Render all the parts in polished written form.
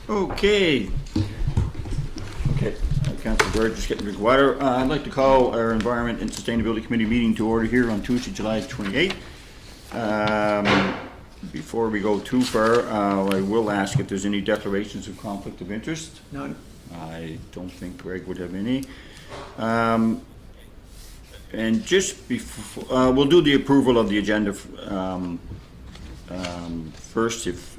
Okay. Councilor Bird, just getting a drink of water. I'd like to call our Environment and Sustainability Committee meeting to order here on Tuesday, July 28th. Before we go too far, I will ask if there's any declarations of conflict of interest. None. I don't think Greg would have any. And just before, we'll do the approval of the agenda first, if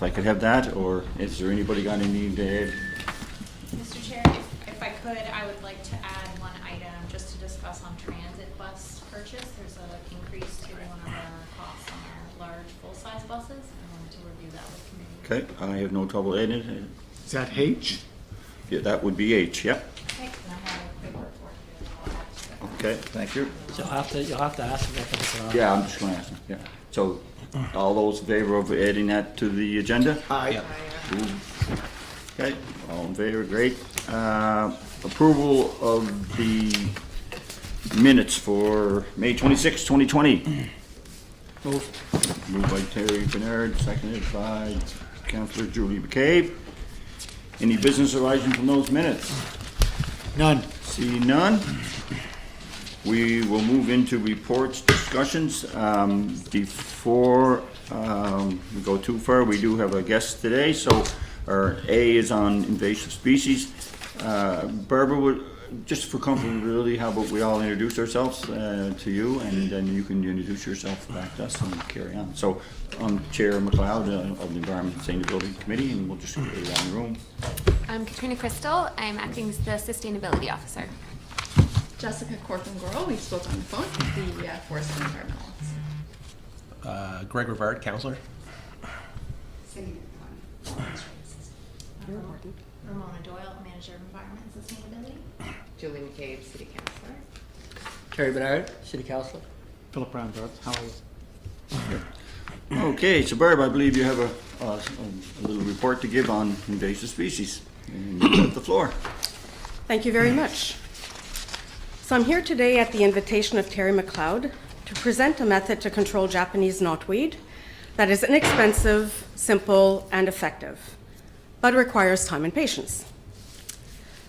I could have that, or is there anybody got anything to add? Mr. Chair, if I could, I would like to add one item just to discuss on transit bus purchase. There's an increase to one of our costs on our large full-size buses. I wanted to review that with committee. Okay, I have no trouble adding it. Is that H? Yeah, that would be H, yep. Okay, and I have a quick report here that I'll add to that. Okay, thank you. So you'll have to ask if that's, Yeah, I'm just going to ask them, yeah. So, all those in favor of adding that to the agenda? Aye. Okay, all in favor, great. Approval of the minutes for May 26, 2020. Moved by Terry Bernard, seconded by Councillor Julie McCabe. Any business arising from those minutes? None. See none. We will move into reports, discussions. Before we go too far, we do have a guest today. So our A is on invasive species. Barbara, just for comfortability, how about we all introduce ourselves to you, and then you can introduce yourself back to us and carry on. So I'm Chair McLeod of the Environment and Sustainability Committee, and we'll just go around the room. I'm Katrina Crystal. I'm acting as the Sustainability Officer. Jessica Corpin-Gorel, we spoke on the phone, the Forest and Environmental Officer. Greg Rivard, Councillor. Ramona Doyle, Manager of Environment and Sustainability. Julie McCabe, City Councilor. Terry Bernard, City Councilor. Philip Brownberg, how are you? Okay, so Barb, I believe you have a little report to give on invasive species. And you have the floor. Thank you very much. So I'm here today at the invitation of Terry McLeod to present a method to control Japanese knotweed that is inexpensive, simple, and effective, but requires time and patience.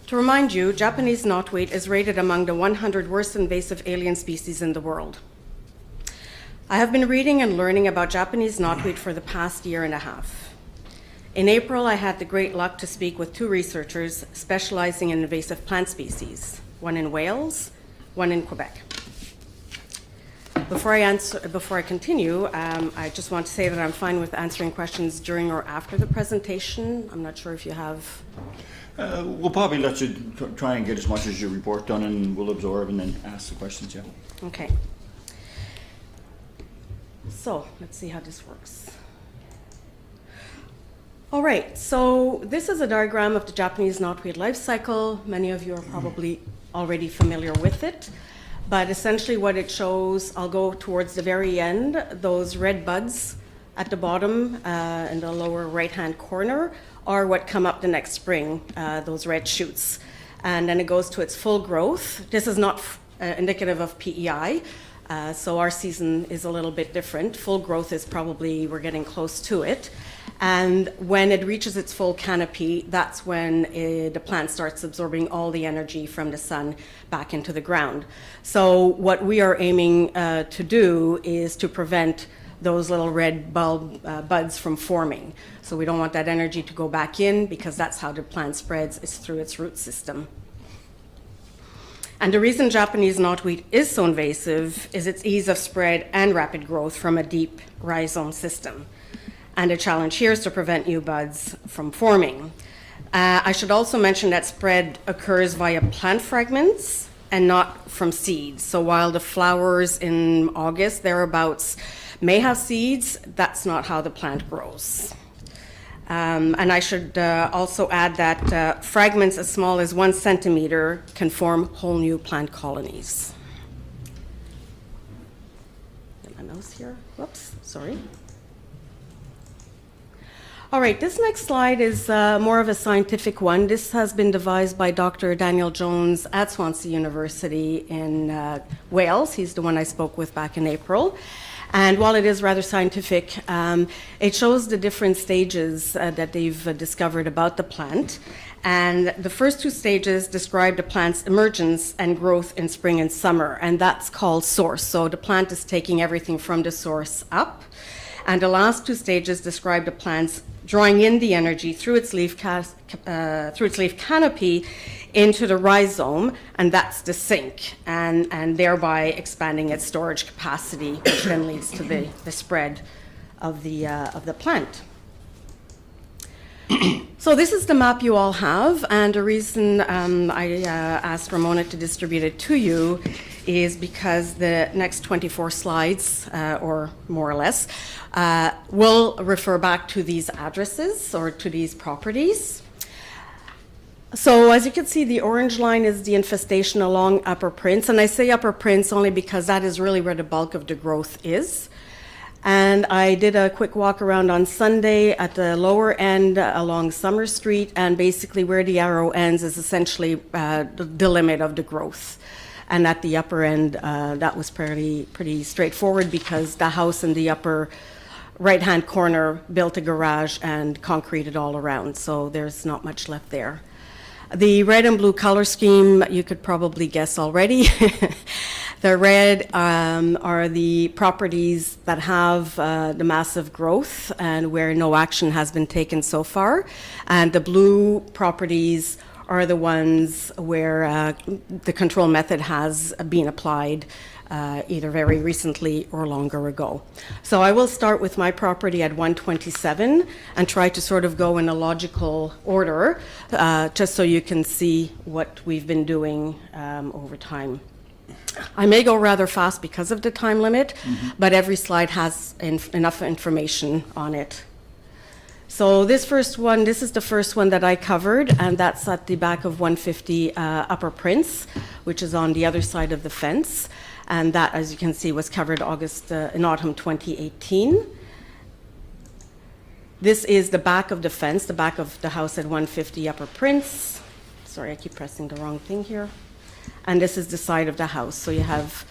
To remind you, Japanese knotweed is rated among the 100 worst invasive alien species in the world. I have been reading and learning about Japanese knotweed for the past year and a half. In April, I had the great luck to speak with two researchers specializing in invasive plant species, one in Wales, one in Quebec. Before I continue, I just want to say that I'm fine with answering questions during or after the presentation. I'm not sure if you have... We'll probably let you try and get as much as your report done, and we'll absorb and then ask the questions, yeah. Okay. So, let's see how this works. All right, so this is a diagram of the Japanese knotweed life cycle. Many of you are probably already familiar with it, but essentially what it shows, I'll go towards the very end, those red buds at the bottom in the lower right-hand corner are what come up the next spring, those red shoots. And then it goes to its full growth. This is not indicative of PEI, so our season is a little bit different. Full growth is probably, we're getting close to it. And when it reaches its full canopy, that's when the plant starts absorbing all the energy from the sun back into the ground. So what we are aiming to do is to prevent those little red buds from forming. So we don't want that energy to go back in, because that's how the plant spreads, is through its root system. And the reason Japanese knotweed is so invasive is its ease of spread and rapid growth from a deep rhizome system. And the challenge here is to prevent new buds from forming. I should also mention that spread occurs via plant fragments and not from seeds. So while the flowers in August, thereabouts, may have seeds, that's not how the plant grows. And I should also add that fragments as small as 1 centimeter can form whole new plant colonies. Get my mouse here. Whoops, sorry. All right, this next slide is more of a scientific one. This has been devised by Dr. Daniel Jones at Swansea University in Wales. He's the one I spoke with back in April. And while it is rather scientific, it shows the different stages that they've discovered about the plant. And the first two stages describe the plant's emergence and growth in spring and summer, and that's called source. So the plant is taking everything from the source up. And the last two stages describe the plant's drawing in the energy through its leaf canopy into the rhizome, and that's the sink, and thereby expanding its storage capacity, which then leads to the spread of the plant. So this is the map you all have, and the reason I asked Ramona to distribute it to you is because the next 24 slides, or more or less, will refer back to these addresses or to these properties. So as you can see, the orange line is the infestation along Upper Prince, and I say Upper Prince only because that is really where the bulk of the growth is. And I did a quick walk around on Sunday at the lower end along Summer Street, and basically where the arrow ends is essentially the limit of the growth. And at the upper end, that was pretty straightforward because the house in the upper right-hand corner built a garage and concreted all around, so there's not much left there. The red and blue color scheme, you could probably guess already. The red are the properties that have the massive growth and where no action has been taken so far. And the blue properties are the ones where the control method has been applied either very recently or longer ago. So I will start with my property at 127 and try to sort of go in a logical order, just so you can see what we've been doing over time. I may go rather fast because of the time limit, but every slide has enough information on it. So this first one, this is the first one that I covered, and that's at the back of 150 Upper Prince, which is on the other side of the fence. And that, as you can see, was covered in autumn 2018. This is the back of the fence, the back of the house at 150 Upper Prince. Sorry, I keep pressing the wrong thing here. And this is the side of the house. So you have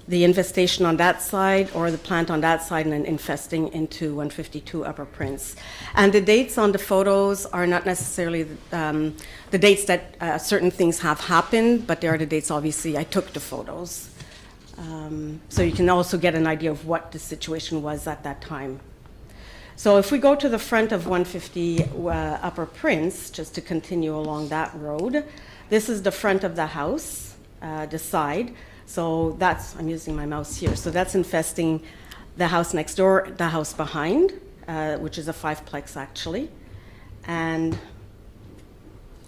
the infestation on that side or the plant on that side and then infesting into 152 Upper Prince. And the dates on the photos are not necessarily the dates that certain things have happened, but they are the dates, obviously, I took the photos. So you can also get an idea of what the situation was at that time. So if we go to the front of 150 Upper Prince, just to continue along that road, this is the front of the house, the side. So that's, I'm using my mouse here, so that's infesting the house next door, the house behind, which is a 5-plex actually. And,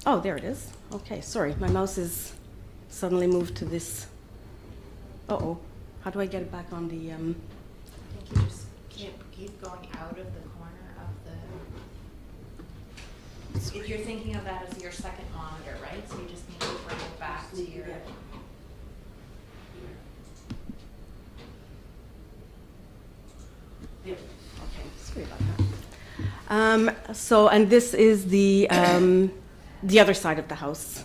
oh, there it is. Okay, sorry, my mouse is suddenly moved to this. Uh-oh, how do I get it back on the, I think you just keep going out of the corner of the, if you're thinking of that as your second monitor, right? So you just need to bring it back to your. Okay, sorry about that. So, and this is the other side of the house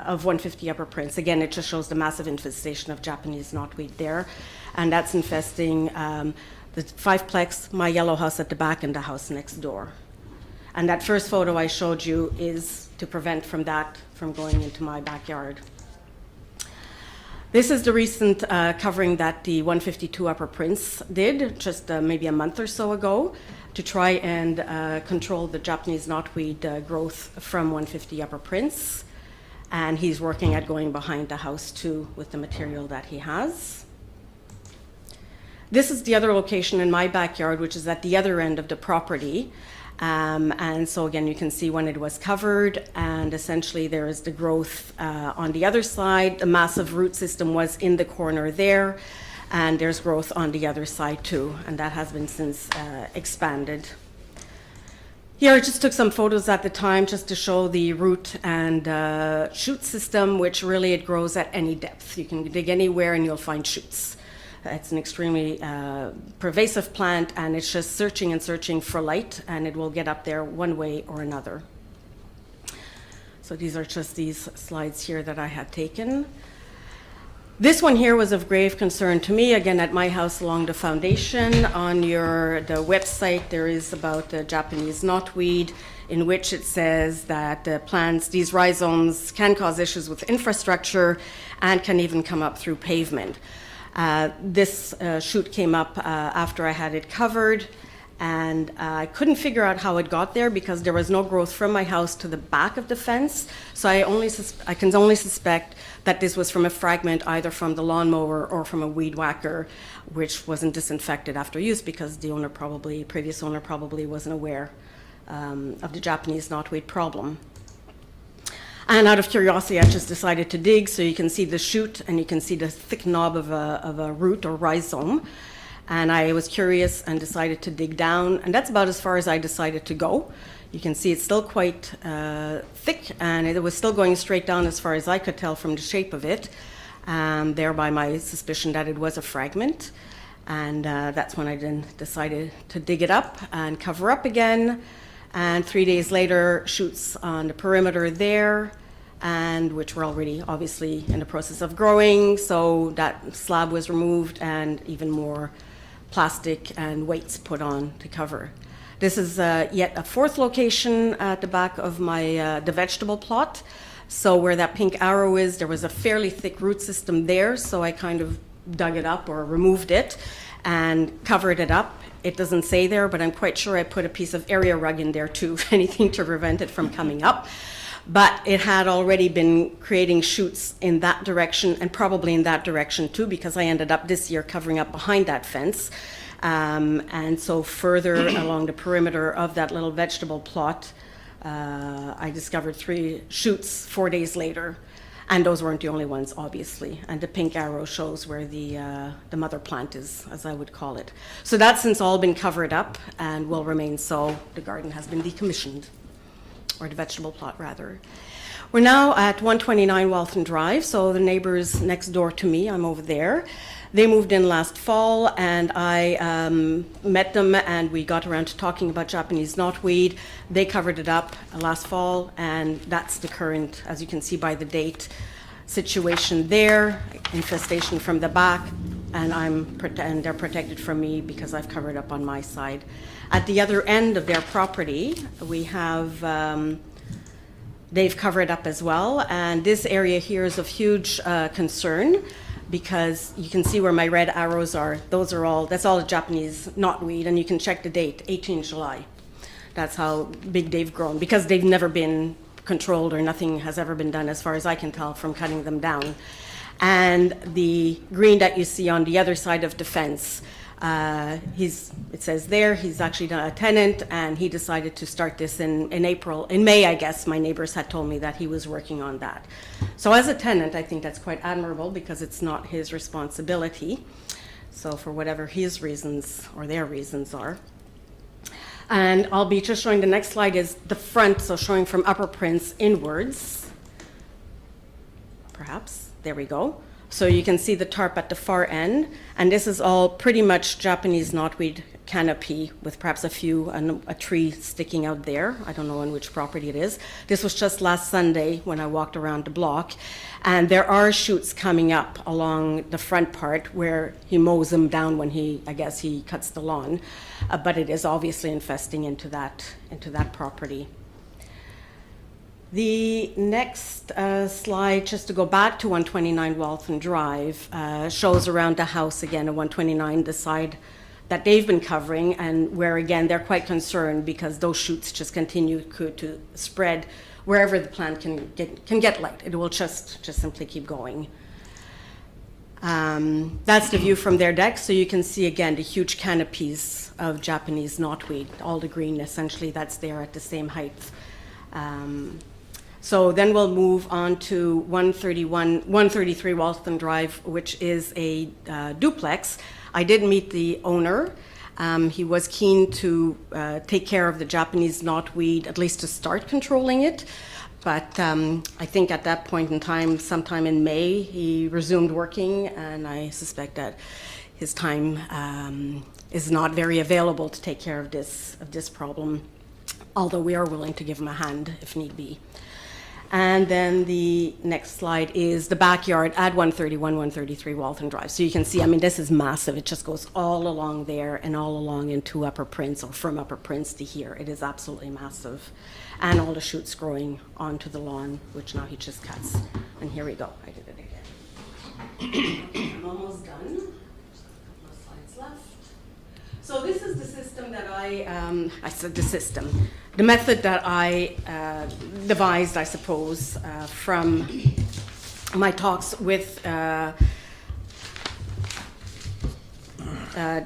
of 150 Upper Prince. Again, it just shows the massive infestation of Japanese knotweed there, and that's infesting the 5-plex, my yellow house at the back, and the house next door. And that first photo I showed you is to prevent from that from going into my backyard. This is the recent covering that the 152 Upper Prince did just maybe a month or so ago to try and control the Japanese knotweed growth from 150 Upper Prince. And he's working at going behind the house too with the material that he has. This is the other location in my backyard, which is at the other end of the property. And so again, you can see when it was covered, and essentially there is the growth on the other side. The massive root system was in the corner there, and there's growth on the other side too, and that has been since expanded. Here I just took some photos at the time just to show the root and shoot system, which really it grows at any depth. You can dig anywhere and you'll find shoots. It's an extremely pervasive plant, and it's just searching and searching for light, and it will get up there one way or another. So these are just these slides here that I had taken. This one here was of grave concern to me, again, at my house along the foundation. On the website, there is about the Japanese knotweed, in which it says that these rhizomes can cause issues with infrastructure and can even come up through pavement. This shoot came up after I had it covered, and I couldn't figure out how it got there because there was no growth from my house to the back of the fence. So I can only suspect that this was from a fragment either from the lawnmower or from a weed whacker, which wasn't disinfected after use because the previous owner probably wasn't aware of the Japanese knotweed problem. And out of curiosity, I just decided to dig, so you can see the shoot and you can see the thick knob of a root or rhizome. And I was curious and decided to dig down, and that's about as far as I decided to go. You can see it's still quite thick, and it was still going straight down as far as I could tell from the shape of it, thereby my suspicion that it was a fragment. And that's when I then decided to dig it up and cover up again. And 3 days later, shoots on the perimeter there, and which were already obviously in the process of growing. So that slab was removed and even more plastic and weights put on to cover. This is yet a fourth location at the back of the vegetable plot. So where that pink arrow is, there was a fairly thick root system there. So I kind of dug it up or removed it and covered it up. It doesn't say there, but I'm quite sure I put a piece of area rug in there too, anything to prevent it from coming up. But it had already been creating shoots in that direction and probably in that direction too, because I ended up this year covering up behind that fence. And so further along the perimeter of that little vegetable plot, I discovered 3 shoots 4 days later. And those weren't the only ones, obviously. And the pink arrow shows where the mother plant is, as I would call it. So that's since all been covered up and will remain so. The garden has been decommissioned, or the vegetable plot, rather. We're now at 129 Waltham Drive, so the neighbors next door to me, I'm over there. They moved in last fall, and I met them, and we got around to talking about Japanese knotweed. They covered it up last fall, and that's the current, as you can see by the date, situation there. Infestation from the back, and they're protected from me because I've covered up on my side. At the other end of their property, we have they've covered up as well, and this area here is of huge concern, because you can see where my red arrows are. That's all Japanese knotweed, and you can check the date, 18 July. That's how big they've grown, because they've never been controlled or nothing has ever been done, as far as I can tell, from cutting them down. And the green that you see on the other side of the fence, it says there, he's actually a tenant, and he decided to start this in May, I guess. My neighbors had told me that he was working on that. So as a tenant, I think that's quite admirable, because it's not his responsibility. So for whatever his reasons or their reasons are. And I'll be just showing, the next slide is the front, so showing from Upper Prince inwards. Perhaps, there we go. So you can see the tarp at the far end, and this is all pretty much Japanese knotweed canopy with perhaps a tree sticking out there. I don't know on which property it is. This was just last Sunday when I walked around the block, and there are shoots coming up along the front part where he mows them down when he cuts the lawn, but it is obviously infesting into that property. The next slide, just to go back to 129 Waltham Drive, shows around the house again at 129, the side that they've been covering, and where again they're quite concerned because those shoots just continue to spread wherever the plant can get light. It will just simply keep going. That's the view from their deck, so you can see again the huge canopies of Japanese knotweed, all the green essentially that's there at the same height. So then we'll move on to 133 Waltham Drive, which is a duplex. I did meet the owner. He was keen to take care of the Japanese knotweed, at least to start controlling it. But I think at that point in time, sometime in May, he resumed working, and I suspect that his time is not very available to take care of this problem, although we are willing to give him a hand if need be. And then the next slide is the backyard at 131, 133 Waltham Drive. So you can see, I mean, this is massive. It just goes all along there and all along into Upper Prince, or from Upper Prince to here. It is absolutely massive. And all the shoots growing onto the lawn, which now he just cuts. And here we go. I did it again. I'm almost done. Just a couple of slides left. So this is the system that I said the system, the method that I devised, I suppose, from my talks with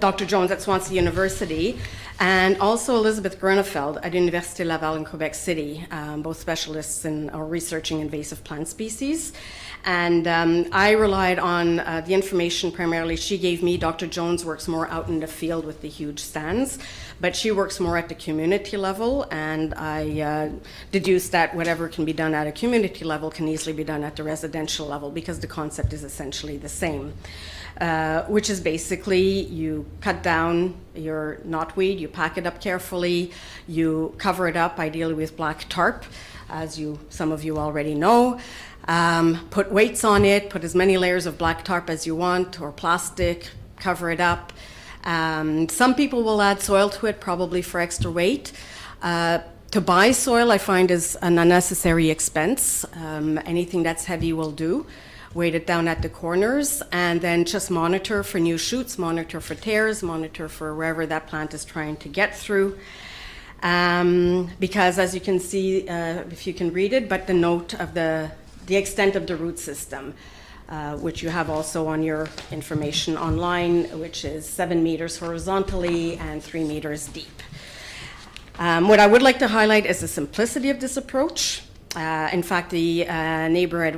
Dr. Jones at Swansea University, and also Elizabeth Grunefeld at Université Laval in Quebec City, both specialists in researching invasive plant species. And I relied on the information primarily she gave me. Dr. Jones works more out in the field with the huge stands, but she works more at the community level, and I deduced that whatever can be done at a community level can easily be done at the residential level, because the concept is essentially the same. Which is basically you cut down your knotweed, you pack it up carefully, you cover it up ideally with black tarp, as some of you already know. Put weights on it, put as many layers of black tarp as you want, or plastic, cover it up. Some people will add soil to it, probably for extra weight. To buy soil, I find, is an unnecessary expense. Anything that's heavy will do. Weight it down at the corners, and then just monitor for new shoots, monitor for tears, monitor for wherever that plant is trying to get through. Because as you can see, if you can read it, but the note of the extent of the root system, which you have also on your information online, which is 7 meters horizontally and 3 meters deep. What I would like to highlight is the simplicity of this approach. In fact, the neighbor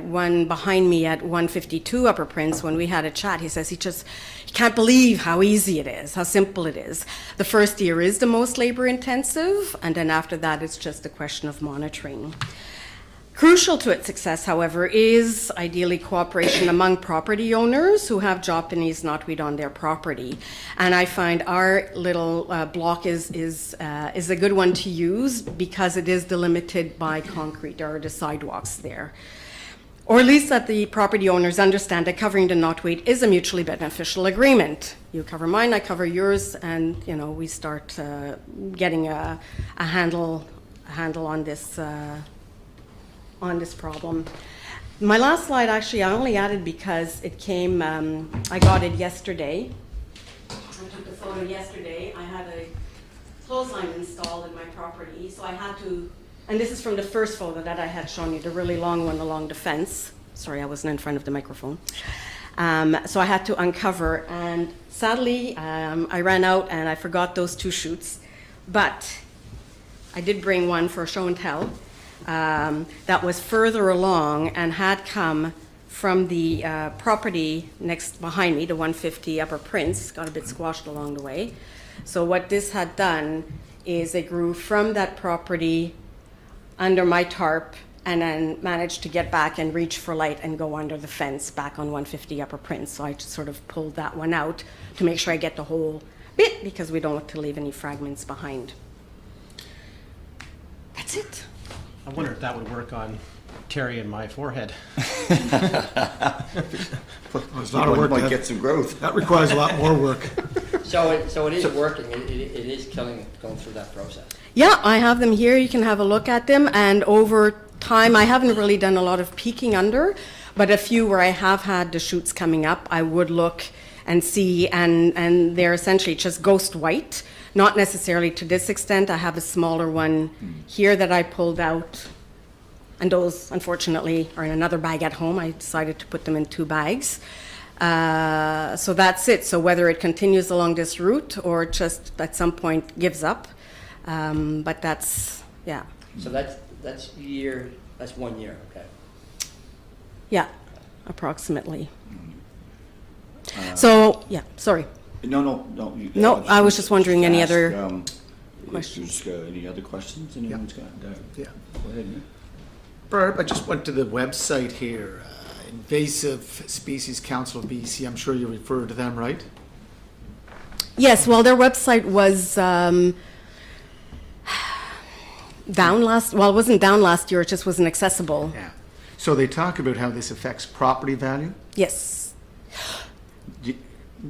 behind me at 152 Upper Prince, when we had a chat, he says he can't believe how easy it is, how simple it is. The first year is the most labor intensive, and then after that, it's just a question of monitoring. Crucial to its success, however, is ideally cooperation among property owners who have Japanese knotweed on their property. And I find our little block is a good one to use because it is delimited by concrete. There are the sidewalks there. Or at least that the property owners understand that covering the knotweed is a mutually beneficial agreement. You cover mine, I cover yours, and we start getting a handle on this. On this problem. My last slide, actually, I only added because it came, I got it yesterday. I took the photo yesterday. I had a clothesline installed in my property, so I had to, and this is from the first photo that I had shown you, the really long one along the fence. Sorry, I wasn't in front of the microphone. So I had to uncover, and sadly, I ran out and I forgot those 2 shoots, but I did bring one for show and tell. That was further along and had come from the property next behind me, the 150 Upper Prince, got a bit squashed along the way. So what this had done is it grew from that property under my tarp and then managed to get back and reach for light and go under the fence back on 150 Upper Prince. So I just sort of pulled that one out to make sure I get the whole bit because we don't want to leave any fragments behind. That's it. I wonder if that would work on Terry and my forehead. There's a lot of work. Might get some growth. That requires a lot more work. So it is working, it is killing it, going through that process. Yeah, I have them here. You can have a look at them. And over time, I haven't really done a lot of peeking under, but a few where I have had the shoots coming up, I would look and see, and they're essentially just ghost white. Not necessarily to this extent. I have a smaller one here that I pulled out, and those, unfortunately, are in another bag at home. I decided to put them in 2 bags. So that's it. So whether it continues along this route or just at some point gives up, but that's, yeah. So that's 1 year, okay. Yeah, approximately. So, yeah, sorry. No. No, I was just wondering any other questions. Any other questions anyone's got? Yeah. Go ahead, Nick. Barb, I just went to the website here, Invasive Species Council of BC. I'm sure you refer to them, right? Yes, well, their website was down last, well, it wasn't down last year, it just wasn't accessible. Yeah. So they talk about how this affects property value. Yes.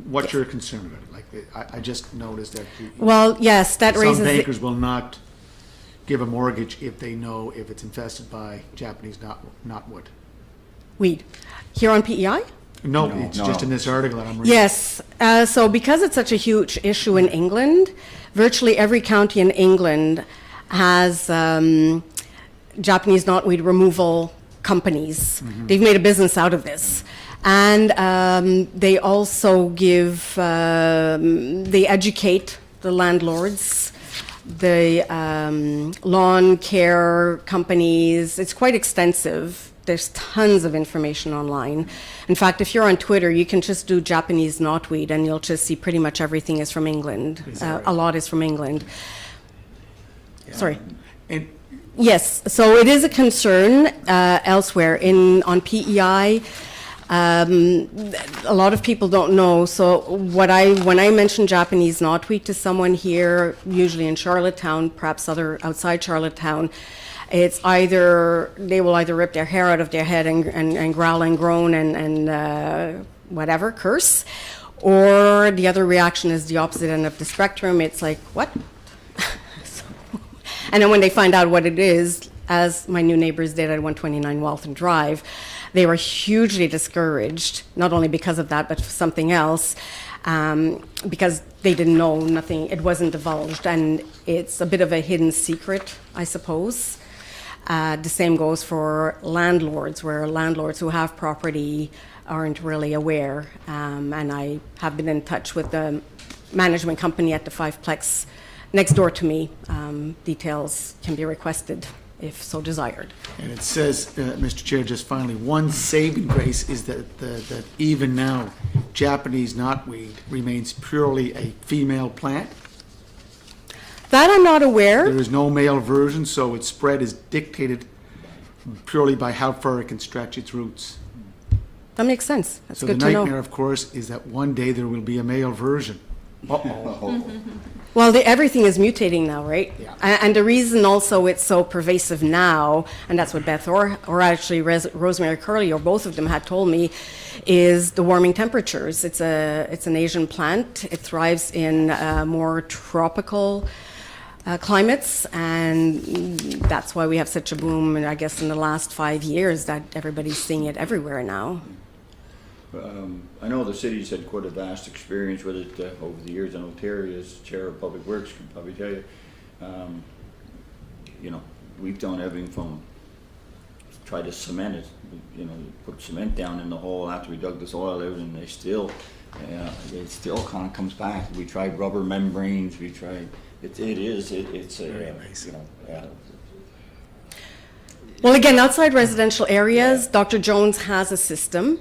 What's your concern about it? Like, I just noticed that Well, yes, that some raises, bankers will not give a mortgage if they know if it's infested by Japanese knotweed. weed. Here on PEI? No, No, it's no. just in this article that I'm reading. Yes, so because it's such a huge issue in England, virtually every county in England has Japanese knotweed removal companies. They've made a business out of this. And they also give, they educate the landlords, the lawn care companies. It's quite extensive. There's tons of information online. In fact, if you're on Twitter, you can just do Japanese knotweed and you'll just see pretty much everything is from England. Is that right? A lot is from England. Sorry. And Yes, so it is a concern elsewhere. On PEI, a lot of people don't know. So when I mention Japanese knotweed to someone here, usually in Charlottetown, perhaps outside Charlottetown, it's either they will either rip their hair out of their head and growl and groan and whatever, curse, or the other reaction is the opposite end of the spectrum. It's like, what? And then when they find out what it is, as my new neighbors did at 129 Waltham Drive, they were hugely discouraged, not only because of that, but for something else, because they didn't know nothing, it wasn't divulged, and it's a bit of a hidden secret, I suppose. The same goes for landlords, where landlords who have property aren't really aware, and I have been in touch with the management company at the Fiveplex next door to me. Details can be requested if so desired. And it says, Mr. Chair, just finally, one saving grace is that even now, Japanese knotweed remains purely a female plant. That I'm not aware. There is no male version, so its spread is dictated purely by how far it can stretch its roots. That makes sense. That's So the good to nightmare, know. of course, is that one day there will be a male version. Well, everything is mutating now, right? Yeah. And the reason also it's so pervasive now, and that's what Beth or actually Rosemary Curley, or both of them had told me, is the warming temperatures. It's an Asian plant. It thrives in more tropical climates, and that's why we have such a boom, and I guess in the last 5 years that everybody's seeing it everywhere now. I know the city's had quite a vast experience with it over the years. I know Terry, as Chair of Public Works, can probably tell you. You know, we've done everything from try to cement it. You know, put cement down in the hole after we dug the soil out, and it still kind of comes back. We tried rubber membranes. We tried. It's Very nice. you know. Yeah. Well, again, outside residential areas, Dr. Jones has a system.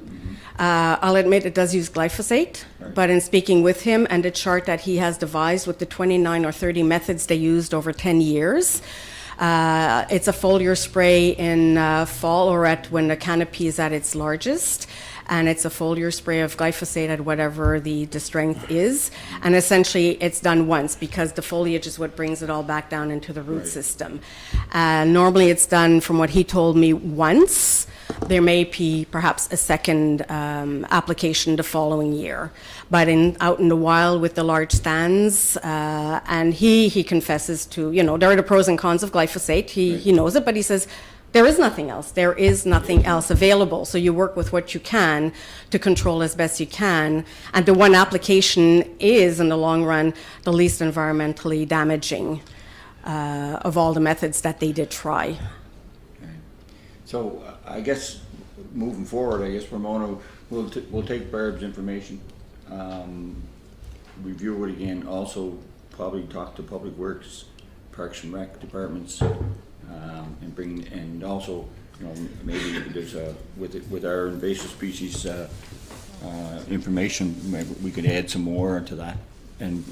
I'll admit it does use glyphosate, Right. but in speaking with him and the chart that he has devised with the 29 or 30 methods they used over 10 years, it's a foliar spray in fall or when the canopy is at its largest. And it's a foliar spray of glyphosate at whatever the strength is. And essentially, it's done once because the foliage is what brings it all back down into the root Right. system. Normally, it's done, from what he told me, once. There may be perhaps a second application the following year. But out in the wild with the large stands, and he confesses to, there are the pros and cons of glyphosate. He knows it, but he says, there is nothing else. There is nothing else available. So you work with what you can to control as best you can. And the one application is, in the long run, the least environmentally damaging of all the methods that they did try. Okay. So I guess moving forward, Ramona, we'll take Barb's information, review it again. Also, probably talk to Public Works, Parks and Rec departments. And also, maybe there's with our invasive species information, maybe we could add some more to that.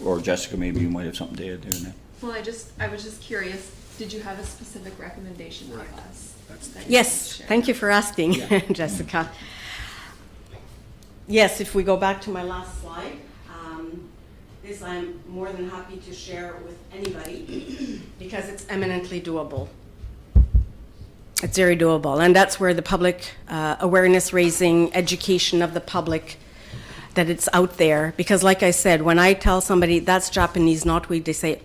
Or Jessica, maybe you might have something to add there. Now. Well, I was just curious, did you have a specific recommendation of us? that you Yes, can share? thank you for asking, this I'm more than happy to share with anybody because it's eminently doable. It's very doable, and that's where the public awareness raising, education of the public, that it's out there. Because like I said, when I tell somebody that's Japanese knotweed, they say,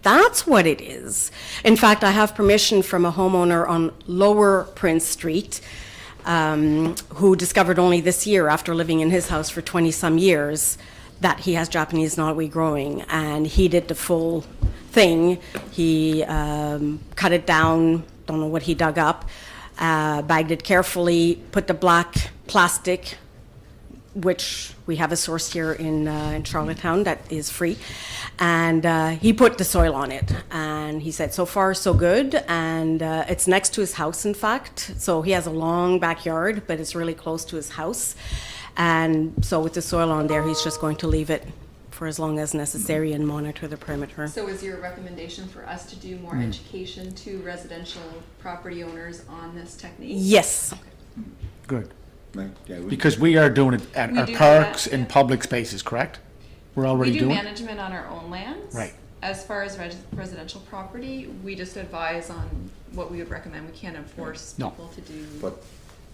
that's what it is. In fact, I have permission from a homeowner on Lower Prince Street who discovered only this year, after living in his house for 20 some years, that he has Japanese knotweed growing, and he did the full thing. He cut it down, don't know what he dug up, bagged it carefully, put the black plastic, which we have a source here in Charlottetown that is free, and he put the soil on it, and he said so far so good, and it's next to his house, in fact, so he has a long backyard, but it's really close to his house, and so with the soil on there, he's just going to leave it for as long as necessary and monitor the perimeter. So is your recommendation for us to do more education to residential property owners on this technique? Yes. Good. Right, yeah, Because we are doing it at We our do parks that, and yeah. public spaces, correct? We're We already do doing? management on our own lands. Right. As far as residential property, we just advise on what we would recommend. We can't enforce No. people to do. But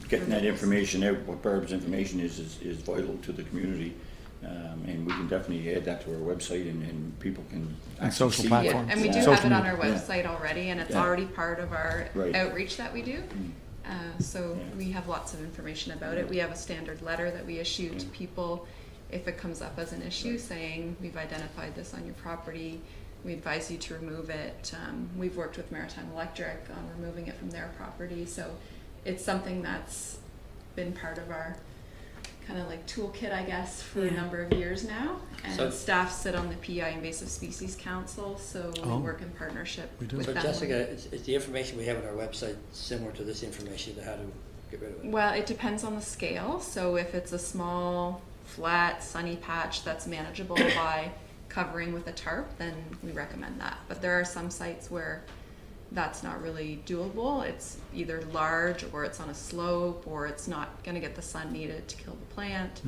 getting that information out, what Barb's information is vital to the community. And we can definitely add that to our website and people can. And actually social see platforms. Yeah, and we do Social have it on media. our Yeah. website already, and it's Yeah. already part of our Right. outreach that we do. So Yeah. we have lots of information about it. We have a standard letter that we issue to people if it comes up as an issue, saying we've identified this on your property. We advise you to remove it. We've worked with Maritime Electric on removing it from their property, so it's something that's been part of our kind of like toolkit, I guess, for a number of years now. And So- staff sit on the PI Invasive Species Council, so we Oh. work in partnership We do. with So them. Jessica, is the information we have on our website similar to this information to how to get rid of it? Well, it depends on the scale. So if it's a small, flat, sunny patch that's manageable by covering with a tarp, then we recommend that. But there are some sites where that's not really doable. It's either large, or it's on a slope, or it's not going to get the sun needed to kill the plant.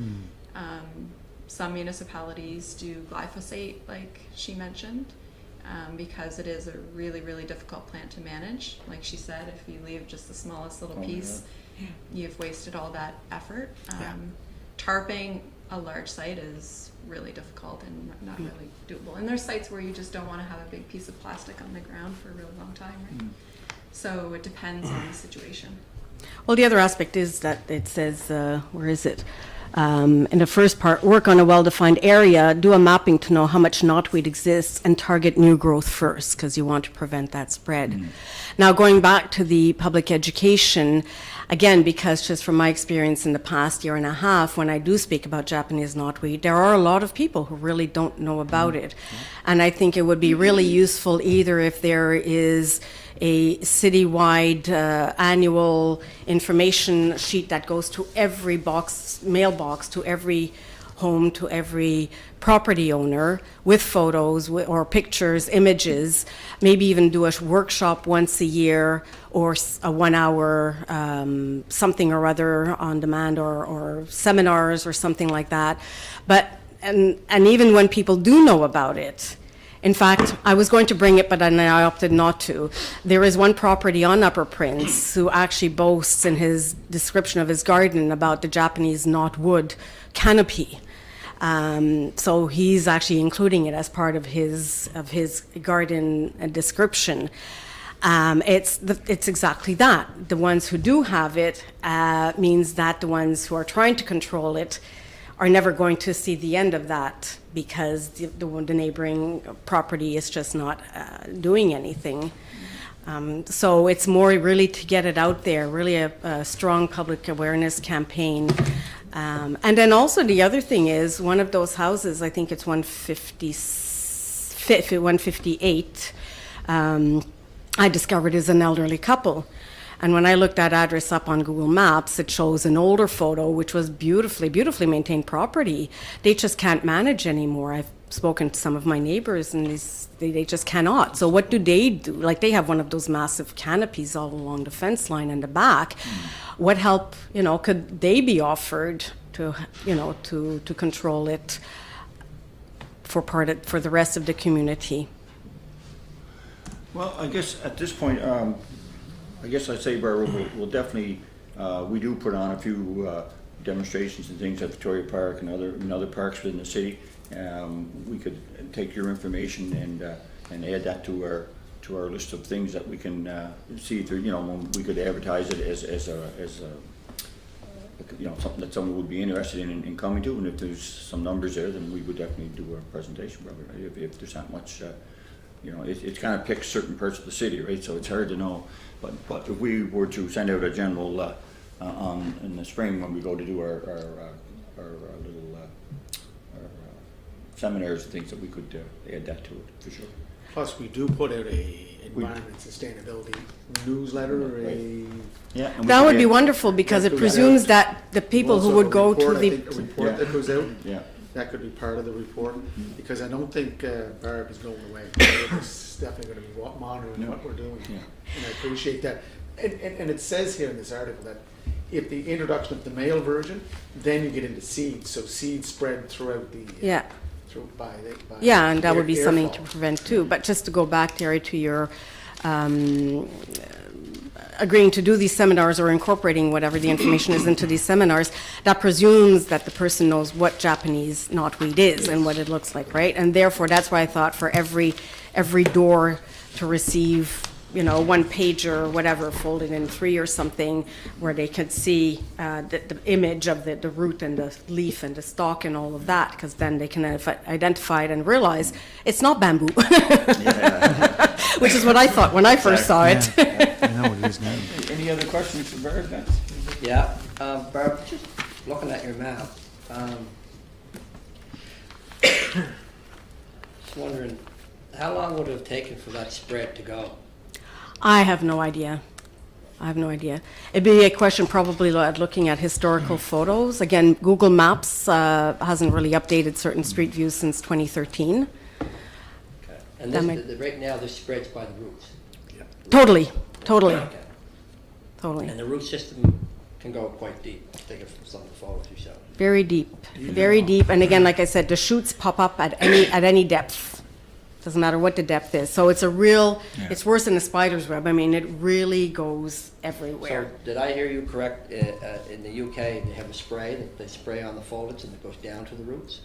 Some municipalities do glyphosate, like she mentioned, because it is a really, really difficult plant to manage. Like she said, if you leave just the smallest little Oh, piece, you've wasted all that effort. Yeah. Tarping a large site is really difficult and not really doable. And there's sites where you just don't want to have a big piece of plastic on the ground for a really long time, right? So it depends on the situation. Well, the other aspect is that it says, where is it? In the first part, work on a well-defined area, do a mapping to know how much knotweed exists, and target new growth first, because you want to prevent that spread. Now, going back to the public education, again, because just from my experience in the past year and a half, when I do speak about Japanese knotweed, there are a lot of people who really don't know about it. And I think it would be really useful either if there is a citywide annual information sheet that goes to every mailbox, to every home, to every property owner, with photos or pictures, images, maybe even do a workshop once a year, or a 1 hour something or other on demand, or seminars or something like that. But and even when people do know about it, in fact, I was going to bring it, but then I opted not to. There is one property on Upper Prince who actually boasts in his description of his garden about the Japanese knotwood canopy. So he's actually including it as part of his garden description. It's exactly that. The ones who do have it means that the ones who are trying to control it are never going to see the end of that, because the neighboring property is just not doing anything. So it's more really to get it out there, really a strong public awareness campaign. And then also the other thing is, one of those houses, I think it's 158, I discovered is an elderly couple. And when I looked that address up on Google Maps, it shows an older photo, which was beautifully maintained property. They just can't manage anymore. I've spoken to some of my neighbors, and they just cannot. So what do? Like, they have one of those massive canopies all along the fence line in the back. What help, could they be offered to, to control it for the rest of the community. Well, I guess at this point, I guess I'd say, Barbara, we'll definitely, we do put on a few demonstrations and things at Victoria Park and other parks within the city. We could take your information and add that to our list of things that we can see if there, when we could advertise it as a something that someone would be interested in coming to, and if there's some numbers there, then we would definitely do a presentation, probably, right? If there's not much, it kind of picks certain parts of the city, right? So it's hard to know, but if we were to send out a general in the spring when we go to do our little seminars and things, that we could add that to it for sure. Plus, we do put out a environment sustainability newsletter, Yeah, and we That could would be add- wonderful because it Yeah. presumes that the people who Also would a go report, to I the, think a report that goes out. Yeah. That could be part of the report, because I don't think Barb is going away. It's definitely going to be monitoring what we're doing, Yeah. and I appreciate that. And it says here in this article that if the introduction of the male version, then you get into seeds, so seeds spread throughout the yeah. by Yeah, and that would be airfall. something to prevent too. But just to go back, Terry, to your agreeing to do these seminars or incorporating whatever the information is into these seminars, that presumes that the person knows what Japanese knotweed is and what it looks like, right? And therefore, that's why I thought for every door to receive, one page or whatever, folded in 3 or something, where they could see the image of the root and the leaf and the stalk and all of that, because then they can identify it and realize it's not bamboo, which is what I thought when I first saw it. I know what it is now. Any other questions for Barb then? Yeah, Barb, just looking at your map, just wondering, how long would it have taken for that spread to go? I have no idea. It'd be a question probably looking at historical photos. Again, Google Maps hasn't really updated certain street views since 2013. Okay. And That this, right now, this spreads by the roots. Totally. And the root system can go quite deep. Take it from some of the photos you showed. Very deep. And again, like I said, the shoots pop up at any depth. Doesn't matter what the depth is. So it's it's worse than a spider's web. I mean, it really goes everywhere. So did I hear you correct? In the UK, they have a spray that they spray on the foliage and it goes down to the roots?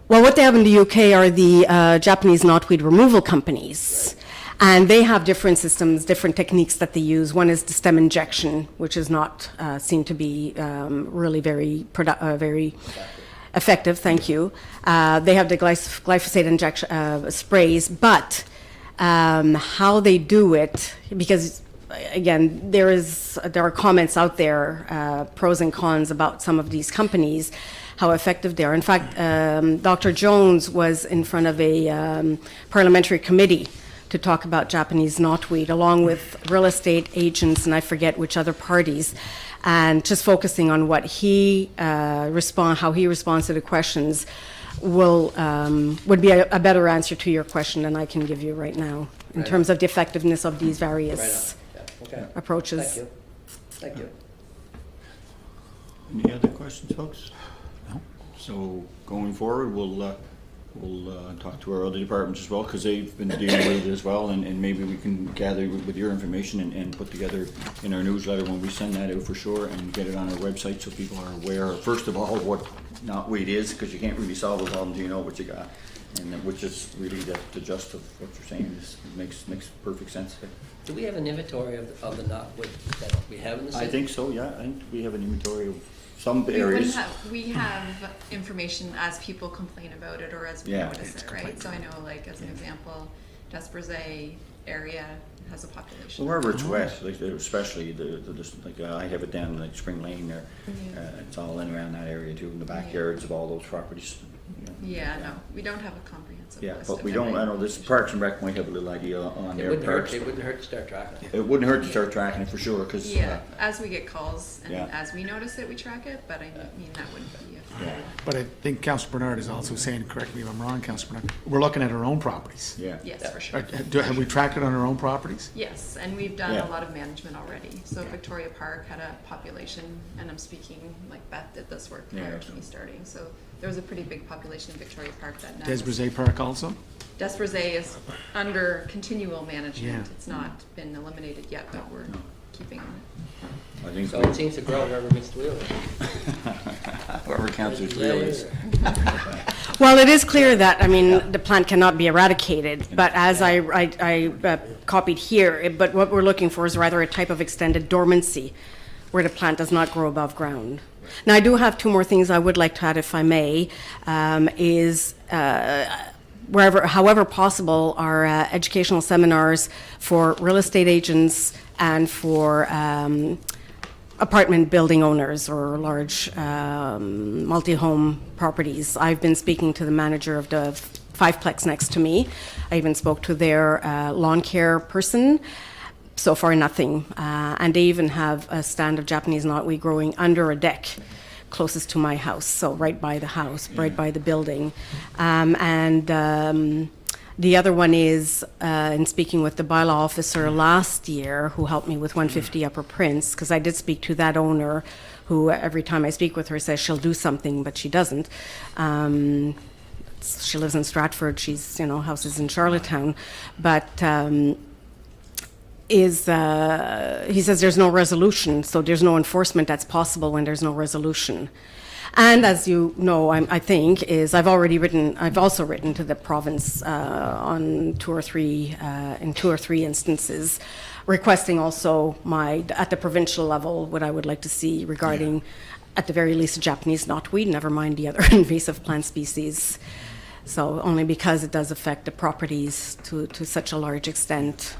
Well, what they have in the UK are the Japanese knotweed removal companies. Right. And they have different systems, different techniques that they use. One is the stem injection, which is not seen to be really very effective, thank you. They have the glyphosate injection sprays, but how they do it, because again, there are comments out there, pros and cons about some of these companies, how effective they are. In fact, Dr. Jones was in front of a parliamentary committee to talk about Japanese knotweed, along with real estate agents and I forget which other parties, and just focusing on what how he responds to the questions would be a better answer to your question than I can give you right now in terms of the effectiveness of these various approaches. Thank you. Any other questions, folks? No. So going forward, we'll talk to our other departments as well, because they've been dealing with it as well, and maybe we can gather with your information and put together in our newsletter when we send that out for sure, and get it on our website so people are aware, first of all, what knotweed is, because you can't really solve a problem until you know what you got, and which is really the gist of what you're saying. Makes perfect sense. Do we have an inventory of the knotweed that we have in the city? I think so, yeah. I think we have an inventory of some areas. We have information as people complain about it or as we notice it, right? So I know, like, as an example, Desperzay area has a population. Well, wherever it's wet, like, especially I have it down like Spring Lane there. It's all in around that area too, in the backyards of all those properties. No, we don't have a comprehensive Yeah, list but of we don't. every- I know this Parks and Rec might have a little idea on their parks. It wouldn't hurt to start tracking it. It wouldn't hurt to start tracking it for sure, because Yeah, as we get calls and Yeah. as we notice it, we track it, but I mean, that wouldn't be a But I think Councillor Bernard is also saying, correct me if I'm wrong, Councillor Bernard, we're looking at our own properties. Yeah. Yes, for sure. Have we tracked it on our own properties? Yes, and we've done Yeah. a lot of management already. So Victoria Park had a population, and I'm speaking like Beth did this work prior Yeah. to me starting. So there was a pretty big population in Victoria Park that now. Desbrizay Park also? Desbrizay is under continual management. Yeah. It's not been eliminated yet, but we're keeping I think So it seems to grow wherever Mr. Wheeler is. whoever Councillor Threel is. Well, it is clear that, I mean, the plant cannot be eradicated, but as I copied here, but what we're looking for is rather a type of extended dormancy where the plant does not grow above ground. Now, I do have two more things I would like to add, if I may, however possible, are educational seminars for real estate agents and for apartment building owners or large multi-home properties. I've been speaking to the manager of the fiveplex next to me. I even spoke to their lawn care person. So far, nothing. And they even have a stand of Japanese knotweed growing under a deck closest to my house, so right by the house, right by the building. The other one is, in speaking with the bylaw officer last year, who helped me with 150 Upper Prince, because I did speak to that owner, who every time I speak with her says she'll do something, but she doesn't. She lives in Stratford. She's, houses in Charlottetown, but he says there's no resolution, so there's no enforcement that's possible when there's no resolution. And as you know, I think, I've also written to the province on two or three instances, requesting also at the provincial level, what I would like to see regarding, at the very least, a Japanese knotweed, never mind the other invasive plant species. So only because it does affect the properties to such a large extent.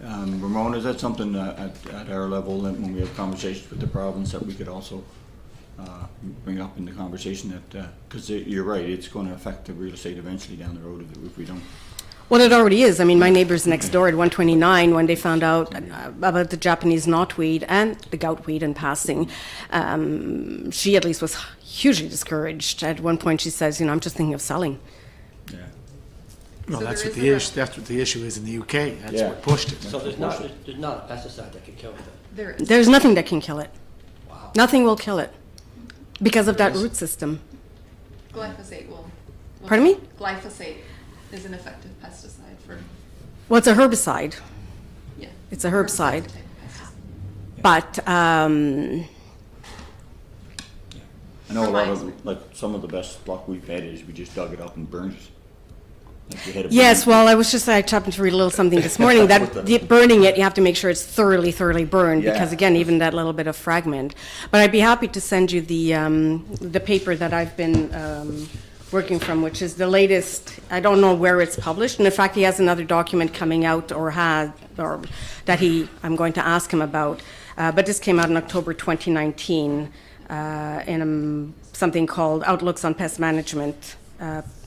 Ramona, is that something at our level, that when we have conversations with the province, that we could also bring up in the conversation, that because you're right, it's going to affect the real estate eventually down the road if we don't. Well, it already is. I mean, my neighbors next door at 129, when they found out about the Japanese knotweed and the goutweed in passing, she at least was hugely discouraged. At one point, she says, "I'm just thinking of selling." Yeah. Well, So that's there what is that's what the issue is in the UK. That's Yeah. what pushed it. So there's not a pesticide that could kill it. there is. There's nothing that can kill it. Wow. Nothing will kill it because of that There is? root system. Glyphosate will. Pardon me? Glyphosate is an effective pesticide for, Well, it's a herbicide, yeah. It's a herbicide. type of pesticide. but I know a For lot mines. of, like, some of the best luck we've had is we just dug it up and burned it. Like we had a yes, burn- well, I happened to read a little something this morning With that burning it, you have to make sure it's thoroughly burned, Yeah. because again, even that little bit of fragment. But I'd be happy to send you the paper that I've been working from, which is the latest. I don't know where it's published, and in fact, he has another document coming out, or that I'm going to ask him about. But this came out in October 2019 in something called Outlooks on Pest Management.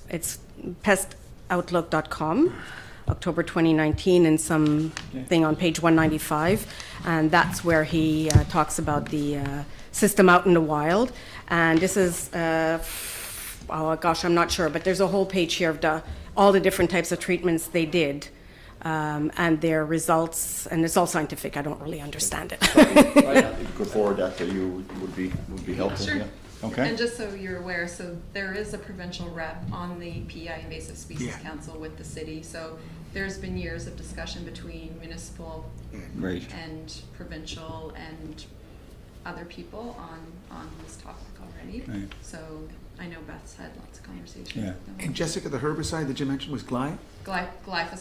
It's pestoutlook.com, October 2019, and something on page 195. And that's where he talks about the system out in the wild. And this is, oh gosh, I'm not sure, but there's a whole page here of all the different types of treatments they did. And their results, and it's all scientific. I don't really understand it. Right on. If you could forward that to you, would be helpful. Sure. Yeah. Okay. And just so you're aware, so there is a provincial rep on the PEI Invasive Species Yeah. Council with the city. So there's been years of discussion between municipal Great. and provincial and other people on this topic already. Right. So I know Beth's had lots of conversations Yeah. with them. And Jessica, the herbicide that you mentioned was Glyphosate.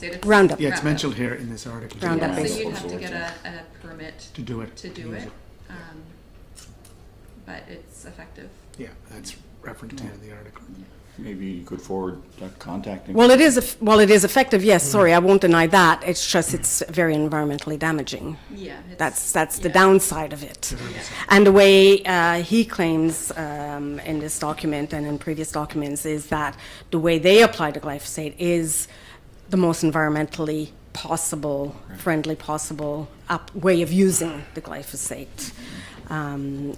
It's Roundup. Yeah, it's Roundup. mentioned here in this article. Roundup. So Based. you'd have to get a permit To do it. to do Use it. But it's effective. Yeah, that's referenced here in the article. Maybe you could forward that contact. Well, it is effective. Yes, sorry, I won't deny that. It's just it's very environmentally damaging. Yeah. it's- That's the yeah. downside of it. Yeah. And the way he claims in this document and in previous documents is that the way they apply to glyphosate is the most environmentally friendly possible way of using the glyphosate.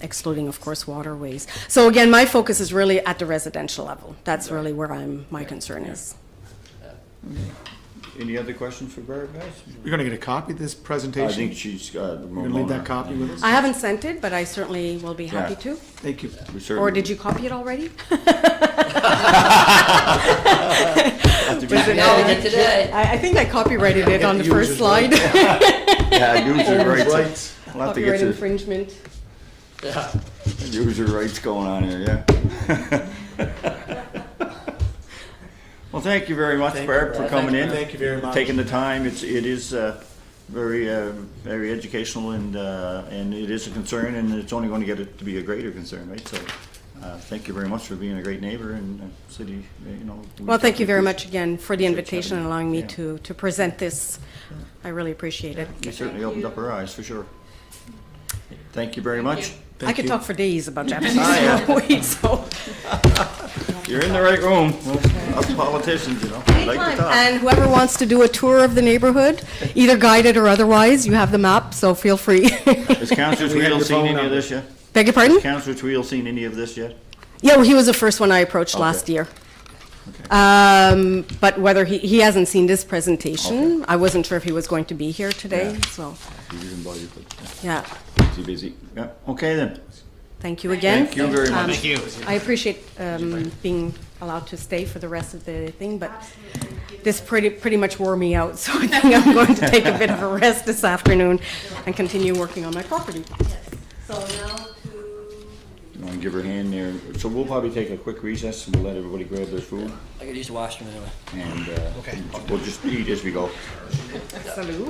excluding, of course, waterways. So again, my focus is really at the residential level. That's really where my concern is. Any other questions for Barb, guys? You're gonna get a copy of this presentation? I think she's got You're gonna leave that Ramona. copy with us? I haven't sent it, but I certainly will be happy Yeah. to. Thank you. We Or certainly- did you copy it already? Have to be- Was it- Yeah, we did today. I think I copyrighted it on the first User's slide. Yeah, user rights. Rights. We'll have to Copyright get infringement. Yeah. user rights going on here, yeah. Well, thank you very much, Thank Barb, you. for coming in. Thank you very much. Taking the time. It is very, very educational and it is a concern and it's only going to get it to be a greater concern, right? So, thank you very much for being a great neighbor and city, you know. Well, thank you very much again for the invitation and allowing me Yeah. to present this. I really appreciate it. You certainly opened up our eyes, for sure. Thank you very much. I Thank could you. talk for days about Japanese yeah. knotweed, so. You're in the right room. Well, us politicians, you know, we like to Anytime. talk. And whoever wants to do a tour of the neighborhood, either guided or otherwise, you have the map, so feel free. Has Councillor We have Tweedle your seen phone any of number. this yet? Beg your pardon? Councillor Tweedle seen any of this yet? Yeah, well, he was the first one I approached Okay. last year. Okay. But whether he hasn't seen this presentation, I wasn't sure if he was going to be here today, Yeah. so, He was invited, but yeah. is he busy? Yeah, okay then. Thank you again. Thank you very much. Thank you. I appreciate being allowed to stay for the rest of the thing, but this pretty much wore me out, so I think I'm going to take a bit of a rest this afternoon and continue working on my property. So now You want to give her a hand there? So we'll probably take a quick recess and we'll let everybody grab their food I could use the washroom anyway. and we'll just eat as we go. salute.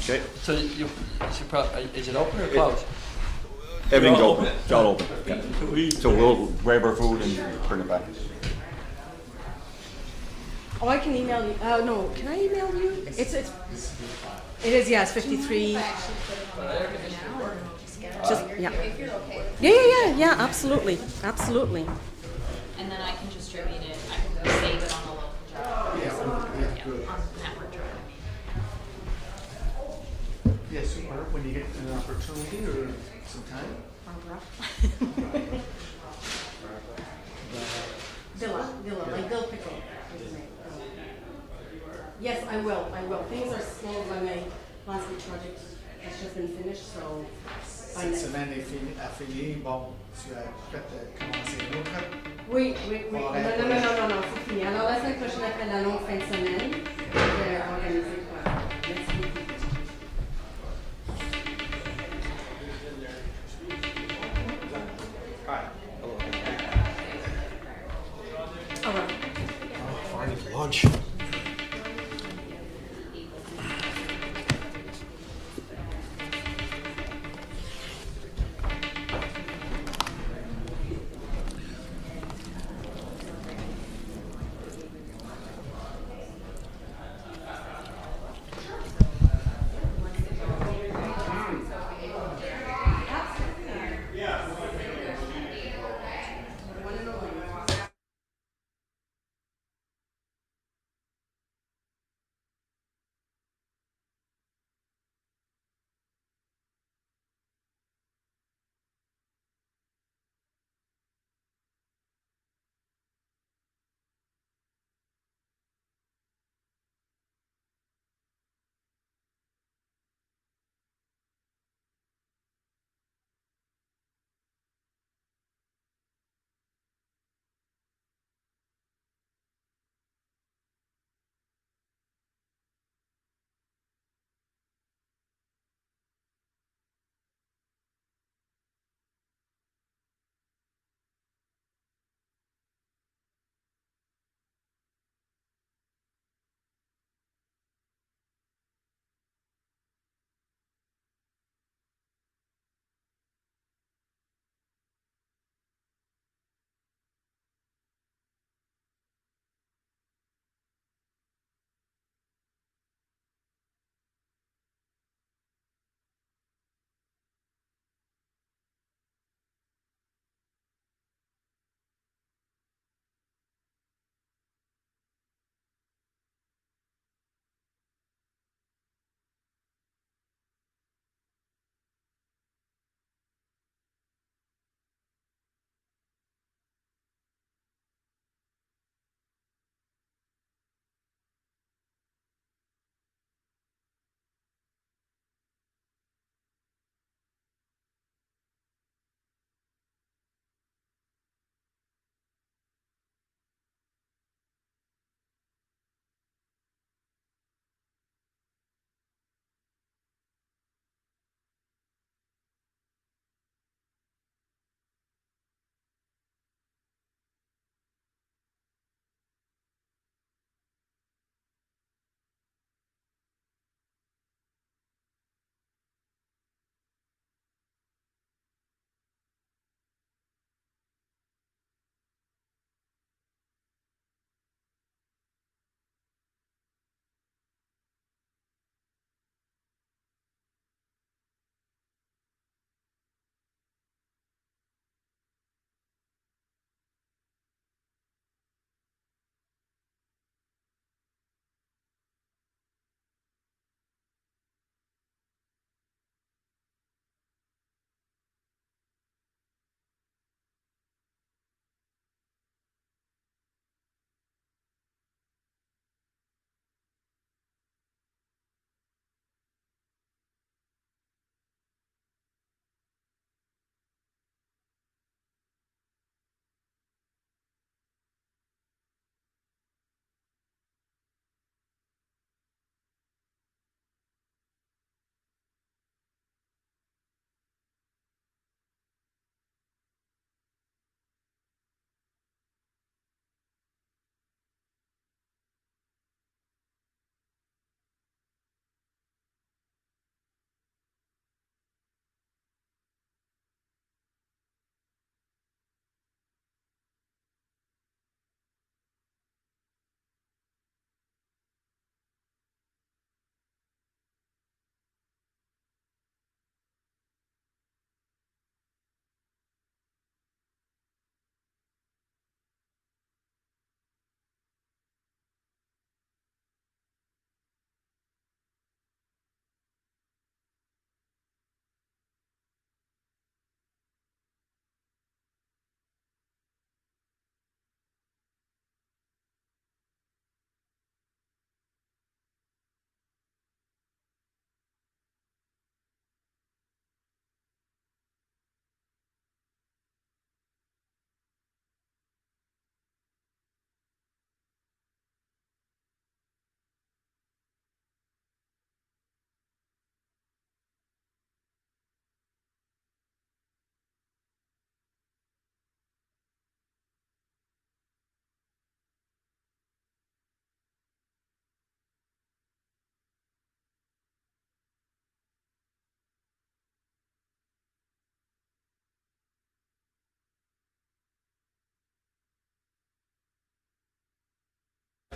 Okay? So you should probably, is it open or closed? Everything's open. It's all open. Yeah. So we'll grab our food and bring it back. Oh, I can email you. No, can I email you? It is, yeah, it's 53. Just, yeah. Yeah, absolutely, absolutely. And then I can distribute it, I can save it on a local drive. Yeah, on network drive. Yes, Barb, when you get an opportunity or some time. Dilla, like dill pickle. Yes, I will. Things are slow by my last week's project has just been finished, so by Cette next. semaine est finie. Bon, tu as peut-être commencé une autre. Oui. Non, c'est fini. Alors la semaine prochaine, après la longue fin de semaine, je vais organiser quoi. Merci beaucoup. Au revoir. Finally, lunch.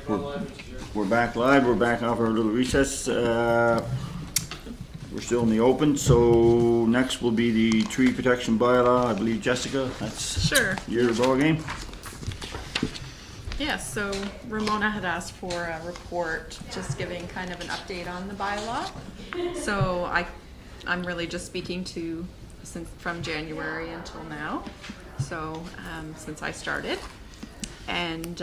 We're back live, we're back off our little recess. We're still in the open, so next will be the tree protection bylaw. I believe, Jessica, that's Sure. your ballgame. Yeah, so Ramona had asked for a report, just giving kind of an update on the bylaw. So I'm really just speaking to from January until now. So since I started, and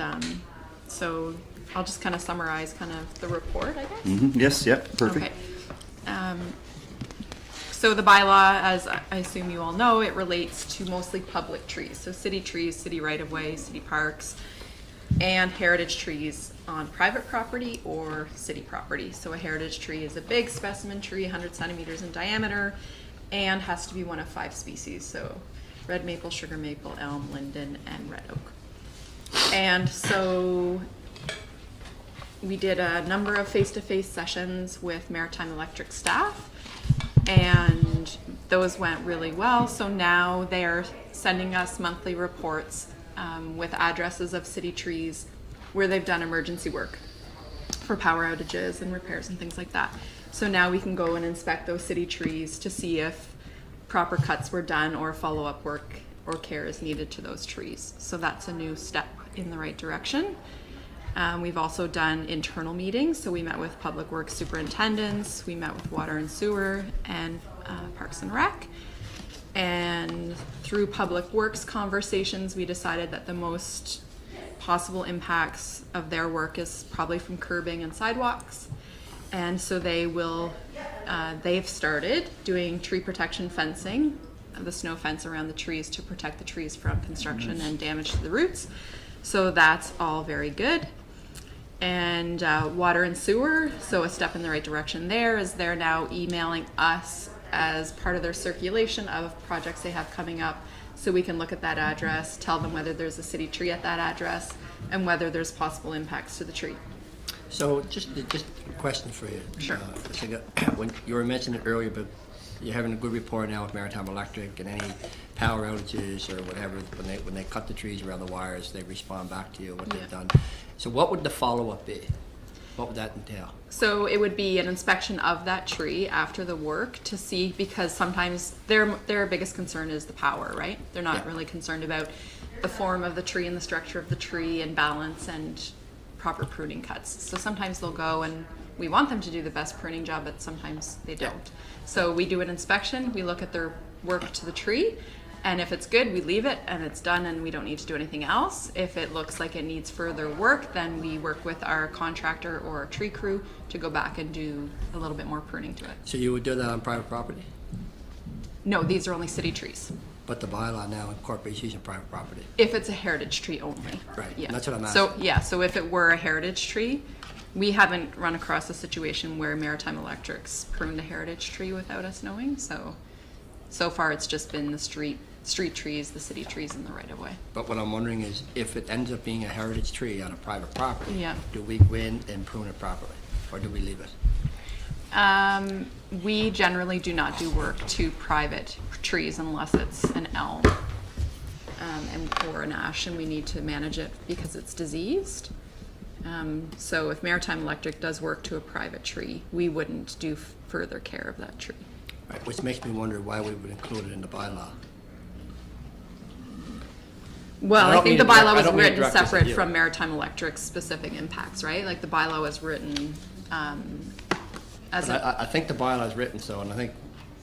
so I'll just kind of summarize kind of the report, I guess. Yes, yeah, perfect. Okay. So the bylaw, as I assume you all know, it relates to mostly public trees. So city trees, city right-of-way, city parks, and heritage trees on private property or city property. So a heritage tree is a big specimen tree, 100 centimeters in diameter, and has to be one of 5 species. So red maple, sugar maple, elm, linden, and red oak. And so we did a number of face-to-face sessions with Maritime Electric staff, and those went really well. So now they're sending us monthly reports with addresses of city trees where they've done emergency work for power outages and repairs and things like that. So now we can go and inspect those city trees to see if proper cuts were done or follow-up work or care is needed to those trees. So that's a new step in the right direction. We've also done internal meetings. So we met with public works superintendents, we met with water and sewer, and parks and rec. And through public works conversations, we decided that the most possible impacts of their work is probably from curbing and sidewalks. And so they've started doing tree protection fencing, the snow fence around the trees to protect the trees from construction and damage to the roots. So that's all very good. And water and sewer, so a step in the right direction there is they're now emailing us as part of their circulation of projects they have coming up, so we can look at that address, tell them whether there's a city tree at that address, and whether there's possible impacts to the tree. So just a question for you. Sure. When you were mentioning it earlier, but you're having a good rapport now with Maritime Electric, and any power outages or whatever, when they cut the trees around the wires, they respond back to you what they've done. So what would the follow-up be? What would that entail? So it would be an inspection of that tree after the work to see, because sometimes their biggest concern is the power, right? They're not really concerned about the form of the tree and the structure of the tree and balance and proper pruning cuts. So sometimes they'll go, and we want them to do the best pruning job, but sometimes they don't. So we do an inspection, we look at their work to the tree, and if it's good, we leave it and it's done and we don't need to do anything else. If it looks like it needs further work, then we work with our contractor or our tree crew to go back and do a little bit more pruning to it. So you would do that on private property? No, these are only city trees. But the bylaw now incorporates using private property. If it's a heritage tree only. Right, Yeah. that's what I'm So, asking. yeah, so if it were a heritage tree, we haven't run across a situation where Maritime Electric's pruned a heritage tree without us knowing. So far it's just been the street trees, the city trees, and the right-of-way. But what I'm wondering is, if it ends up being a heritage tree on a private property, Yeah. do we go in and prune it properly, or do we leave it? We generally do not do work to private trees unless it's an elm or an ash, and we need to manage it because it's diseased. So if Maritime Electric does work to a private tree, we wouldn't do further care of that tree. Right, which makes me wonder why we would include it in the bylaw. Well, I I don't think mean the to direct- bylaw I was don't mean to written direct this at separate you. from Maritime Electric's specific impacts, right? Like the bylaw was written as But a, I think the bylaw is written so, and I think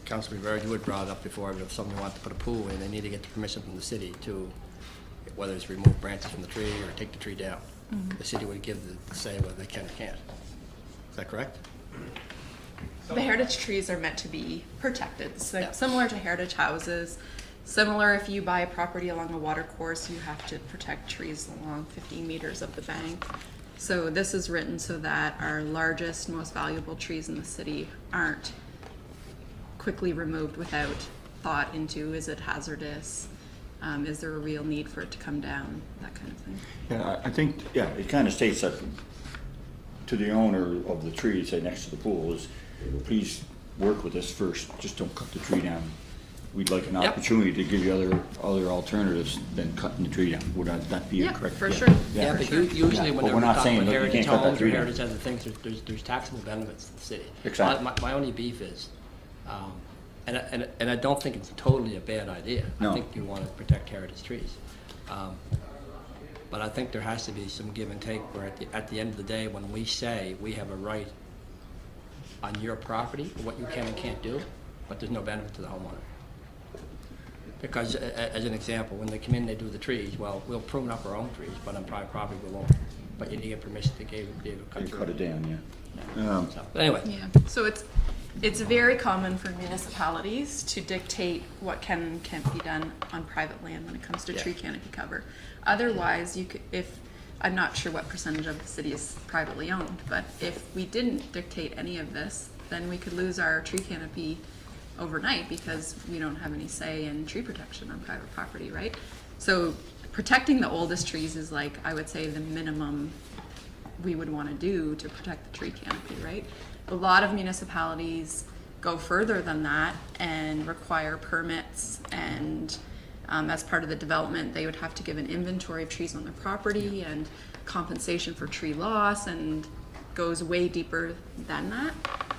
Councilor Rivera, you had brought it up before, but if somebody wants to put a pool in, they need to get the permission from the city to, whether it's remove branches from the tree or take the tree down. The city would give the say whether they can or can't. Is that correct? the heritage trees are meant to be protected, so Yeah. similar to heritage houses. Similar, if you buy a property along a water course, you have to protect trees along 15 meters of the bank. So this is written so that our largest, most valuable trees in the city aren't quickly removed without thought into, is it hazardous? Is there a real need for it to come down? That kind of thing. Yeah, I think, yeah, it kind of states that to the owner of the tree, say next to the pool, is please work with us first, just don't cut the tree down we'd like an Yep. opportunity to give you other alternatives than cutting the tree down. Would that be Yeah, correct? for sure. Yeah, but usually Yeah, when but they're we're not talking saying about that you heritage can't cut that homes or tree down. heritage other things, there's taxable benefits to the city. Exactly. My only beef is, and I don't think it's totally a bad idea. No. I think you want to protect heritage trees. But I think there has to be some give and take where at the end of the day, when we say we have a right on your property, for what you can and can't do, but there's no benefit to the homeowner. Because as an example, when they come in, they do the trees, well, we'll prune up our own trees, but on private property we won't. But you need to get permission to give it cut You through. cut it down, yeah. So, but anyway, Yeah, so it's very common for municipalities to dictate what can and can't be done on private land when it comes to Yeah. tree canopy cover. Otherwise, you could, if, I'm not sure what percentage of the city is privately owned, but if we didn't dictate any of this, then we could lose our tree canopy overnight because we don't have any say in tree protection on private property, right? So protecting the oldest trees is like, I would say, the minimum we would want to do to protect the tree canopy, right? A lot of municipalities go further than that and require permits, and as part of the development, they would have to give an inventory of trees on their property and compensation for tree loss, and goes way deeper than that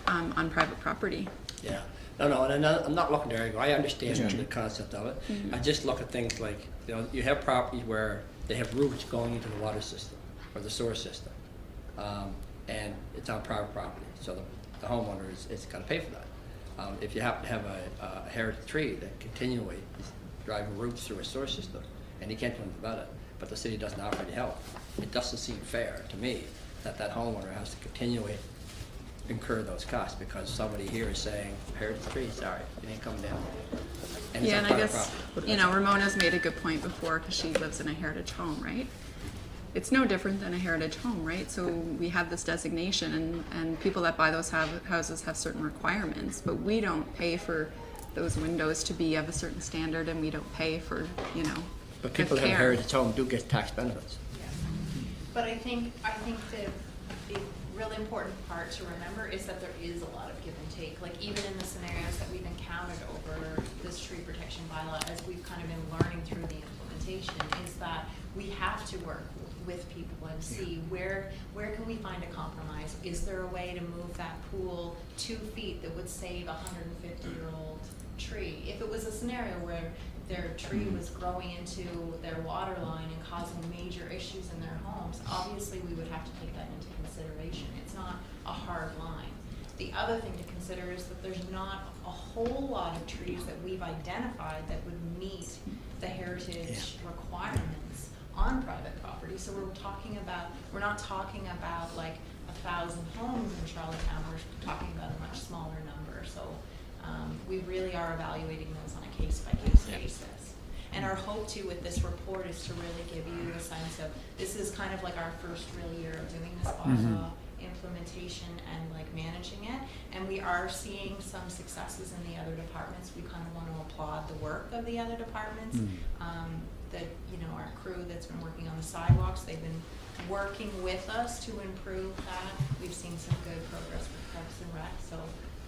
on private property. yeah. No, and I'm not looking to argue. I understand the concept of it. I just look at things like, you have properties where they have roots going into the water system or the sewer system. And it's on private property, so the homeowner is got to pay for that. If you happen to have a heritage tree that continually is driving roots through a sewer system, and you can't do anything about it, but the city doesn't offer any help, it doesn't seem fair to me that homeowner has to continually incur those costs because somebody here is saying, heritage tree, sorry, it ain't coming down. And it's Yeah, on and I private guess, property. Ramona's made a good point before because she lives in a heritage home, right? It's no different than a heritage home, right? So we have this designation, and people that buy those houses have certain requirements, but we don't pay for those windows to be of a certain standard, and we don't pay for, But good people that have care. heritage home do get tax benefits. But I think the really important part to remember is that there is a lot of give and take. Like even in the scenarios that we've encountered over this tree protection bylaw, as we've kind of been learning through the implementation, is that we have to work with people and see where can we find a compromise? Is there a way to move that pool 2 feet that would save a 150-year-old tree? If it was a scenario where their tree was growing into their water line and causing major issues in their homes, obviously we would have to take that into consideration. It's not a hard line. The other thing to consider is that there's not a whole lot of trees that we've identified that would meet the heritage requirements on private property. So we're not talking about like 1,000 homes in Charlottetown, we're talking about a much smaller number. So we really are evaluating those on a case-by-case basis. And our hope too with this report is to really give you a sense of, this is kind of like our first real year of doing this bylaw implementation and like managing it. And we are seeing some successes in the other departments. We kind of want to applaud the work of the other departments. Our crew that's been working on the sidewalks, they've been working with us to improve that. We've seen some good progress with Parks and Rec. So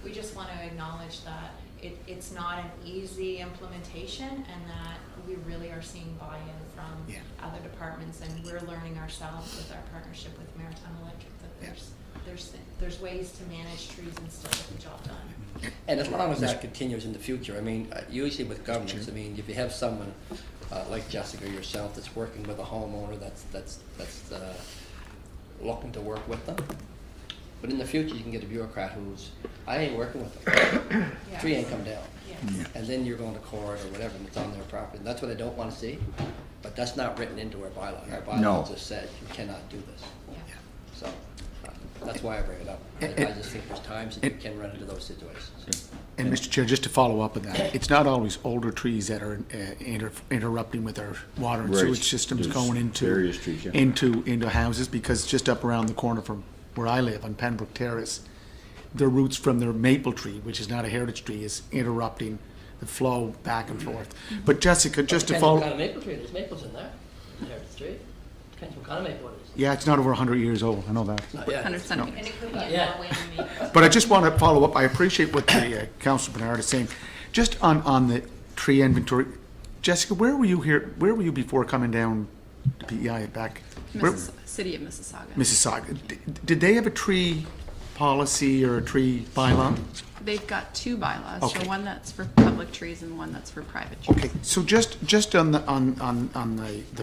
we just want to acknowledge that it's not an easy implementation, and that we really are seeing buy-in from other departments, and we're learning ourselves with our partnership with Maritime Electric that there's ways to manage trees and still get the job done. And as long as that continues in the future, I mean, usually with governments, I mean, if you have someone like Jessica or yourself that's working with a homeowner that's looking to work with them, but in the future you can get a bureaucrat who's, I ain't working with them. Tree ain't come down. Yes. And then you're going to court or whatever, and it's on their property. And that's what I don't want to see, but that's not written into our bylaw. Our bylaw No. just says you cannot do this. Yeah. So that's why I bring it up. I just think there's times that you can run into those situations. And Mr. Chair, just to follow up on that, it's not always older trees that are interrupting with our water and Right. sewage systems There's going into various trees, yeah. into houses, because just up around the corner from where I live on Pembroke Terrace, the roots from their maple tree, which is not a heritage tree, is interrupting the flow back and forth. But Jessica, just to Depends what follow, kind of maple tree. There's maples in there. Heritage tree. Depends what kind of maple it is. yeah, it's not over 100 years old, I know that. Not yet. 100 centimeters. And it could be Not a yet. Norway and maple. But I just want to follow up. I appreciate what the Councilor Bernard is saying. Just on the tree inventory. Jessica, where were you here? Where were you before coming down to PEI back? City of Mississauga. Mississauga. Did they have a tree policy or a tree bylaw? They've got two bylaws, Okay. so one that's for public trees and one that's for private trees. Okay, so just on the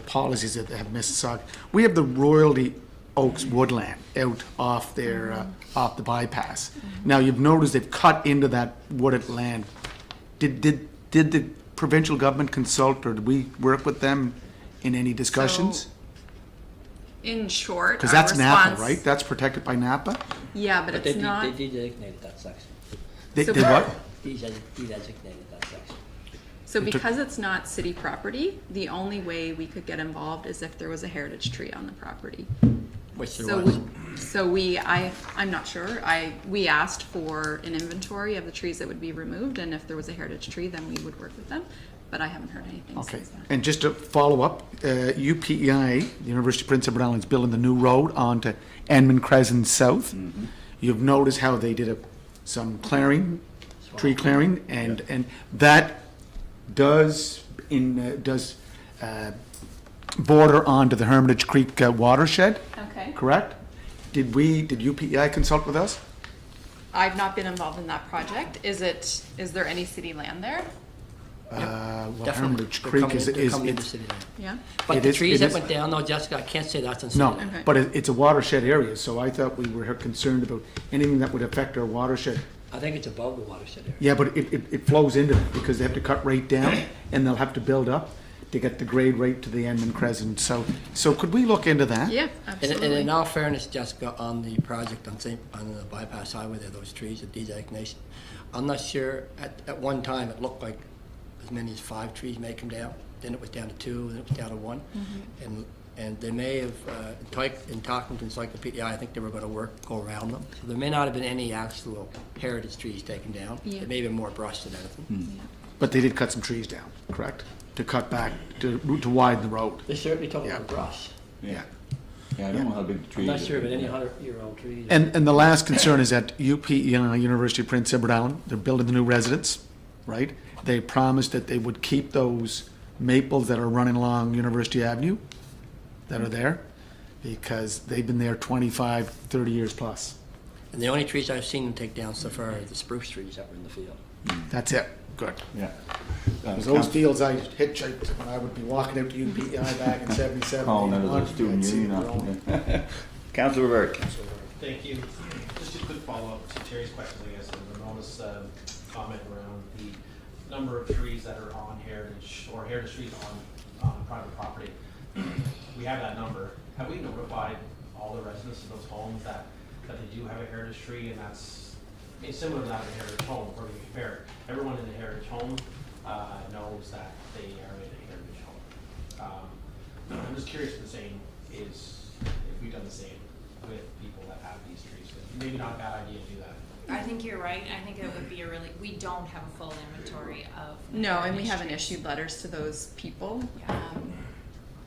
policies that they have Mississauga, we have the Royalty Oaks woodland out off their off the bypass. Now you've noticed they've cut into that wooded land. Did the provincial government consult, or did we work with them in any discussions? So, in short, Because our that's Napa, response- right? That's protected by Napa. Yeah, but it's not. They designated that section. They So- what? He designated that section. So because it's not city property, the only way we could get involved is if there was a heritage tree on the property. Which there So was. I'm not sure. We asked for an inventory of the trees that would be removed, and if there was a heritage tree, then we would work with them. But I haven't heard anything Okay, since then. and just to follow up, UPEI, the University of Prince Edward Island, is building the new road onto Enmond Crescent South. You've noticed how they did some clearing, tree clearing, and that does border onto the Hermitage Creek watershed, Okay. correct? Did UPEI consult with us? I've not been involved in that project. Is there any city land there? Well, Definitely. Hermitage They're Creek coming- is, they're coming into it's, city line. Yeah. But It the is- trees it that is- went down, no, Jessica, I can't say that's in city no, line. Okay. but it's a watershed area, so I thought we were concerned about anything that would affect our watershed. I think it's above the watershed area. Yeah, but it flows into it because they have to cut right down and they'll have to build up to get the grade right to the Enmond Crescent. So could we look into that? Yeah, And absolutely. in all fairness, Jessica, on the project on the bypass highway there, those trees, the designation, I'm not sure, at one time, it looked like as many as 5 trees may come down, then it was down to 2, then it was down to 1. And they may have, in talking to Encyclopedia, I think they were gonna go around them. So there may not have been any actual heritage trees taken down. Yeah. It may have been more brush than anything. But they did cut some trees down, correct? To cut back, to widen the road. They certainly took Yeah. the brush. Yeah. Yeah, I don't know how big the I'm trees not are. sure of any 100-year-old trees. And the last concern is that UPEI, University of Prince Edward Island, they're building the new residence, right? They promised that they would keep those maples that are running along University Avenue that are there because they've been there 25, 30 years plus. And the only trees I've seen them take down so far are the spruce trees that were in the field. That's it. Good. Yeah. Because those fields I hitchhiked when I would be walking out to UPEI back in 77. Oh, none of the 81, student I'd see union. it growing. No. Councilor Burke. Thank you. Just a quick follow-up to Terry's question, I guess, and Ramona's comment around the number of trees that are on heritage, or heritage trees on private property. We have that number. Have we notified all the residents of those homes that they do have a heritage tree, and that's similar to that of a heritage home, or to be fair, everyone in the heritage home knows that they are in a heritage home. I'm just curious if the same is, if we've done the same with people that have these trees. Maybe not a bad idea to do that. I think you're right. I think it would be we don't have a full inventory of. No, and we heritage haven't trees. issued letters to those people. Yeah.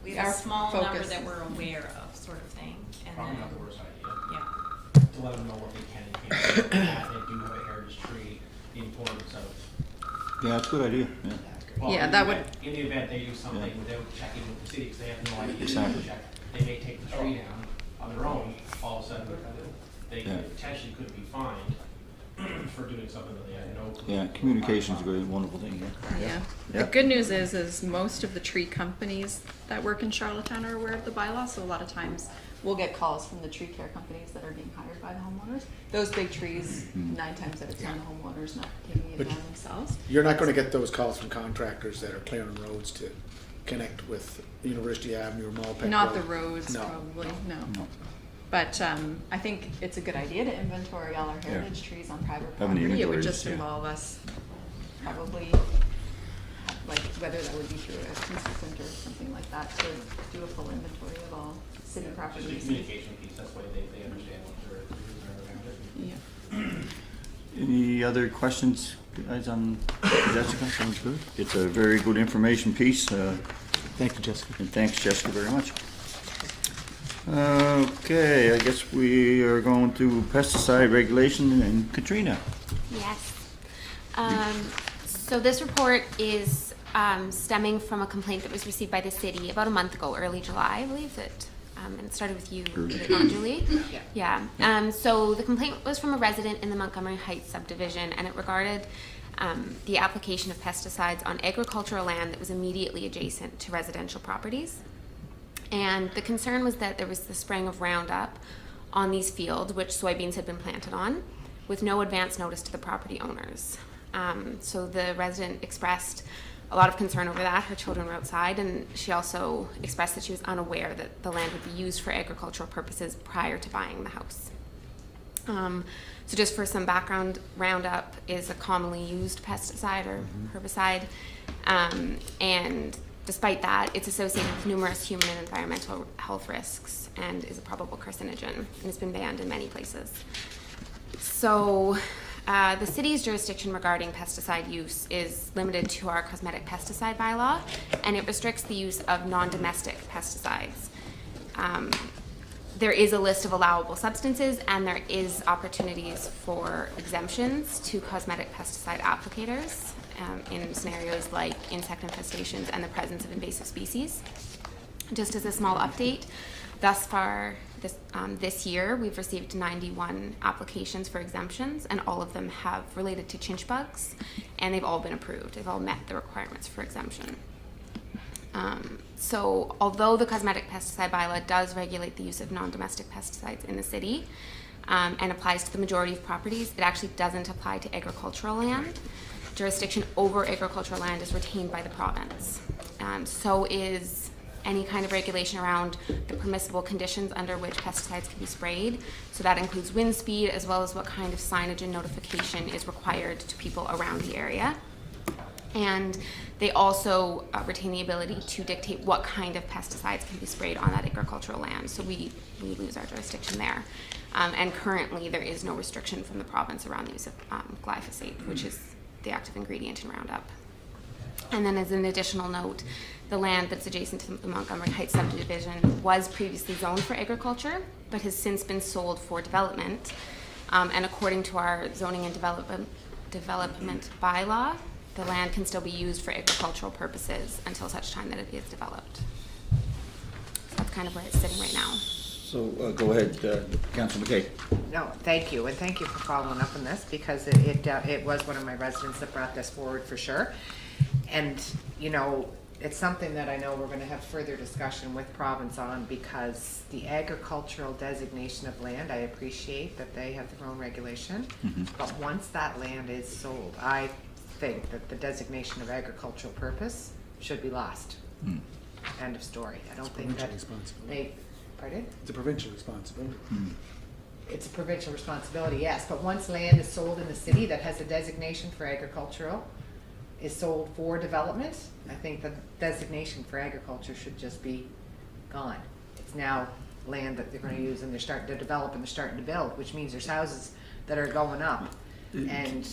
We have Our a small number focus- that we're aware of, sort of thing, and Probably then, not the worst idea. yeah. To let them know what they can and can't do, that they do have a heritage tree, the importance of. Yeah, that's a good idea, yeah. Well, Yeah, in that the would- event- In the event they do something without checking with the city, because they have no idea Exactly. to check, they may take the tree down on their own, all of a sudden, they Yeah. potentially could be fined for doing something that they had no. clue Yeah, about. communication's a very wonderful thing, yeah. Yeah. Yeah. The good news is most of the tree companies that work in Charlottetown are aware of the bylaw, so a lot of times we'll get calls from the tree care companies that are being hired by the homeowners. Those big trees, 9 times out of 10, the homeowners not taking it But- down themselves. You're not going to get those calls from contractors that are clearing roads to connect with University Avenue or Malpeque Not the Road. roads, No. probably, no. No. But I think it's a good idea to inventory all our heritage trees on private Have an property. It would inventory, just yeah. involve us probably, like, whether that would be through a consultant or something like that, to do a full inventory of all city Just the properties. communication piece, that's why they understand what they're around it. Yeah. Any other questions, guys, on Jessica? Sounds good. It's a very good information piece, Thank you, Jessica. and thanks, Jessica, very much. Okay, I guess we are going to pesticide regulation and Katrina. Yes. So this report is stemming from a complaint that was received by the city about a month ago, early July, I believe it. And it started with you, not Julie? Yeah. So the complaint was from a resident in the Montgomery Heights subdivision, and it regarded the application of pesticides on agricultural land that was immediately adjacent to residential properties. And the concern was that there was the spraying of Roundup on these fields, which soybeans had been planted on, with no advance notice to the property owners. So the resident expressed a lot of concern over that. Her children were outside, and she also expressed that she was unaware that the land would be used for agricultural purposes prior to buying the house. So just for some background, Roundup is a commonly used pesticide or herbicide, and despite that, it's associated with numerous human and environmental health risks and is a probable carcinogen, and it's been banned in many places. So the city's jurisdiction regarding pesticide use is limited to our cosmetic pesticide bylaw, and it restricts the use of non-domestic pesticides. There is a list of allowable substances, and there is opportunities for exemptions to cosmetic pesticide applicators in scenarios like insect infestations and the presence of invasive species. Just as a small update, thus far this year, we've received 91 applications for exemptions, and all of them have related to chinch bugs, and they've all been approved. They've all met the requirements for exemption. So although the cosmetic pesticide bylaw does regulate the use of non-domestic pesticides in the city and applies to the majority of properties, it actually doesn't apply to agricultural land. Jurisdiction over agricultural land is retained by the province. So is any kind of regulation around the permissible conditions under which pesticides can be sprayed. So that includes wind speed, as well as what kind of signage and notification is required to people around the area. And they also retain the ability to dictate what kind of pesticides can be sprayed on that agricultural land. So we lose our jurisdiction there. And currently there is no restriction from the province around the use of glyphosate, which is the active ingredient in Roundup. And then as an additional note, the land that's adjacent to the Montgomery Heights subdivision was previously zoned for agriculture, but has since been sold for development. And according to our zoning and development bylaw, the land can still be used for agricultural purposes until such time that it is developed. So that's kind of where it's sitting right now. So go ahead, Councilor McKay. No, thank you, and thank you for following up on this, because it was one of my residents that brought this forward for sure. And, you know, it's something that I know we're gonna have further discussion with province on, because the agricultural designation of land, I appreciate that they have their own regulation. But once that land is sold, I think that the designation of agricultural purpose should be lost. End of story. I don't think that they, pardon? It's a provincial responsibility. It's a provincial responsibility, yes, but once land is sold in the city that has a designation for agricultural, is sold for development, I think the designation for agriculture should just be gone. It's now land that they're gonna use, and they're starting to develop and they're starting to build, which means there's houses that are going up. And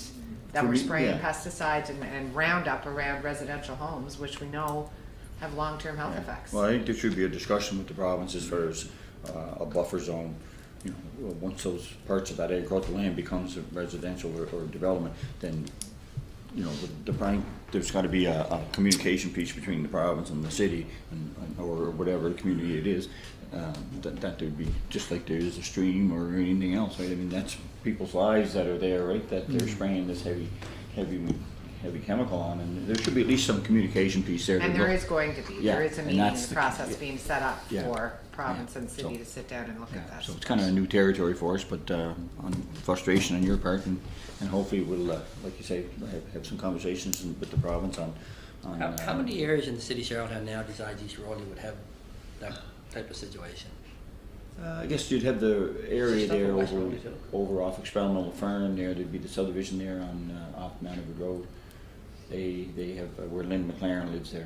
that For we're me, spraying yeah. pesticides and Roundup around residential homes, which we know have long-term health effects. Well, I think there should be a discussion with the province as far as a buffer zone. You know, once those parts of that agricultural land becomes a residential or development, then, you know, there's got to be a communication piece between the province and the city, or whatever community it is. That there would be, just like there is a stream or anything else, right? I mean, that's people's lives that are there, right? That they're spraying this heavy chemical on, and there should be at least some communication piece there. And there is going to be, Yeah, there is a and meeting that's the- process being set up Yeah. for province and city So- to sit down and look at that. So it's kind of a new territory for us, but on frustration on your part, and hopefully we'll, like you say, have some conversations with the province on. How many areas in the city of Charlottetown now besides East Raleigh would have that type of situation? I guess you'd have the area Stuff in there West Raleigh, too. over off Experimental Farm there. There'd be the subdivision there on off Mount Everett Road. They have where Lynn McLaren lives there.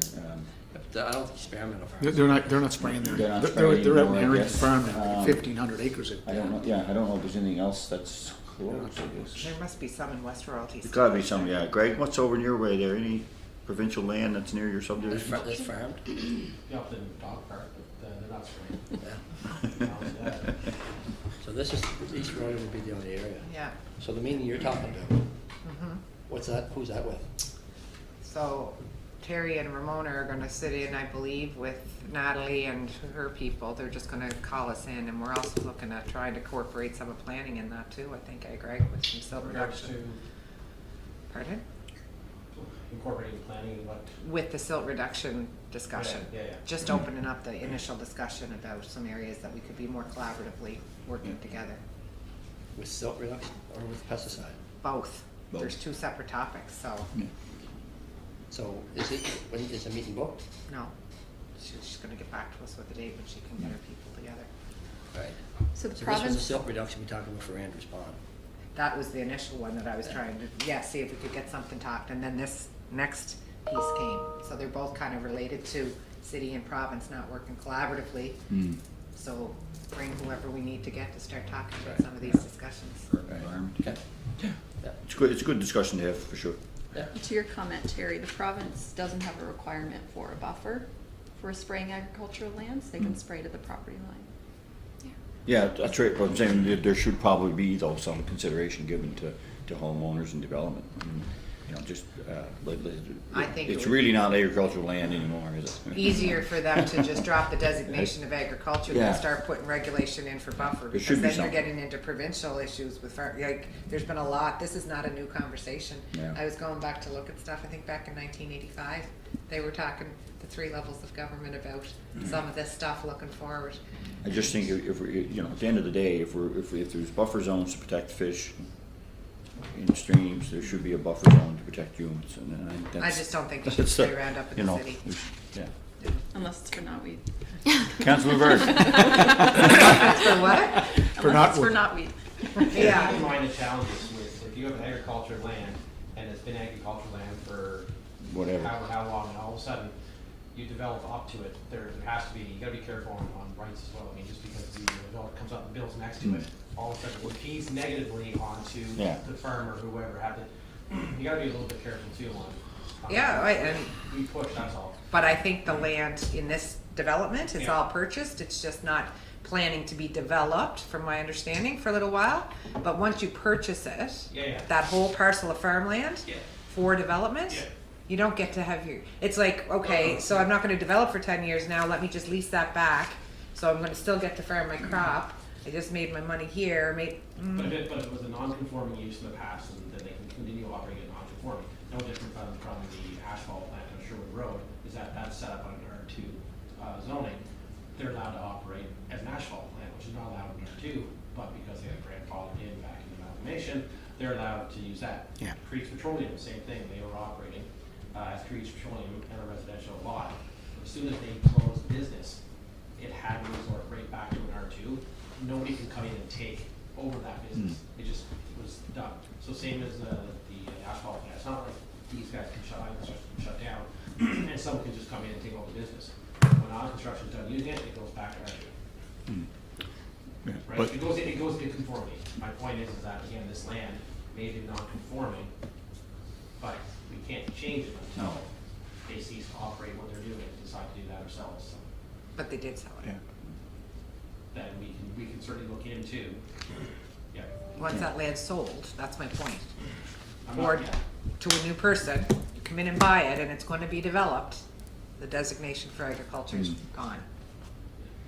But I don't think experimental farms. They're not spraying there. They're not They're spraying out in anymore, I Harrington guess. Farm now, 1,500 acres. I don't know. Yeah, I don't know if there's anything else that's close. I guess There must be some in West Royalty. there's got to be some. Yeah, Greg, what's over in your way there? Any provincial land that's near your subdivision? That's farmed. You up in dog park, but they're not spraying. Yeah. So this is, East Raleigh would be the only area. Yeah. So the meeting you're talking to, what's that, who's that with? So Terry and Ramona are gonna sit in, I believe, with Natalie and her people. They're just gonna call us in, and we're also looking at trying to incorporate some of planning in that too, I think, Greg, with some silt In regards reduction. to Pardon? incorporating planning and what, With the silt reduction discussion. Yeah. Just opening up the initial discussion about some areas that we could be more collaboratively working together. With silt reduction or with pesticide? Both. Both. There's two separate topics, so, So when is the meeting booked? no. She's gonna get back to us with a date when she can get her people together. Right. So the So this was a province, silt reduction we're talking about for Andrews Pond. That was the initial one that I was trying to, see if we could get something talked, and then this next piece came. So they're both kind of related to city and province not working collaboratively. So bring whoever we need to get to start talking about some of these discussions. Okay. It's good, it's a good discussion to have, for sure. Yeah. to your comment, Terry, the province doesn't have a requirement for a buffer for spraying agricultural lands. They can spray to the property line. Yeah, that's right, but I'm saying there should probably be, though, some consideration given to homeowners and development. I mean, you know, just, I think it it's would really not agricultural land anymore, is it? Easier for them to just drop the designation of agriculture than Yeah. start putting regulation in for buffer. There should Because be then you're some. getting into provincial issues with, like, there's been a lot, this is not a new conversation. Yeah. I was going back to look at stuff, I think back in 1985, they were talking the three levels of government about some of this stuff looking forward. I just think if we, you know, at the end of the day, if there's buffer zones to protect fish in streams, there should be a buffer zone to protect humans, and then I think I that's. just don't think they should that's stay around up in you the know, city. Yeah. Unless it's for knotweed. Councilor Bird. For what? For Unless it's for knotweed. knotweed. Yeah. keep in mind the challenges with, if you have an agricultural land, and it's been agricultural land for Whatever. how long, and all of a sudden, you develop up to it, there has to be, you gotta be careful on rights as well. I mean, just because the developer comes up and builds next to it, all of a sudden it feeds negatively onto Yeah. the farmer, whoever had it. You gotta be a little bit careful too on. Yeah, right, and We push, that's all. But I think the land in this development is Yeah. all purchased, it's just not planning to be developed, from my understanding, for a little while. But once you purchase it, Yeah. that whole parcel of farmland Yeah. for development, Yeah. you don't get to have your, it's like, okay, so I'm not gonna develop for 10 years now, let me just lease that back. So I'm gonna still get to farm my crop, I just made my money here, But if it was a non-conforming use in the past, then they can continue operating it non-conforming. No different from the asphalt plant on Sherwood Road, is that that's set up under R2 zoning. They're allowed to operate as an asphalt plant, which is not allowed in R2, but because they have grandfathered in back in the amalgamation, they're allowed to use that. Yeah. Creeks Petroleum, same thing, they were operating as Creeks Petroleum in a residential lot. As soon as they closed the business, it had to resort right back to an R2. Nobody can come in and take over that business. It just was done. So same as the asphalt plant. It's not like these guys can shut down, and someone can just come in and take over the business. When non-construction's done using it, it goes back to R2. Yeah, Right? but- It goes into conformity. My point is that, again, this land may be non-conforming, but we can't change it until they cease to operate what they're doing and decide to do that ourselves. So but they did sell it. Yeah. then we can certainly look into, yeah. Once that land's sold, that's my point. I'm Or not, yeah. to a new person, you come in and buy it and it's gonna be developed, the designation for agriculture is gone.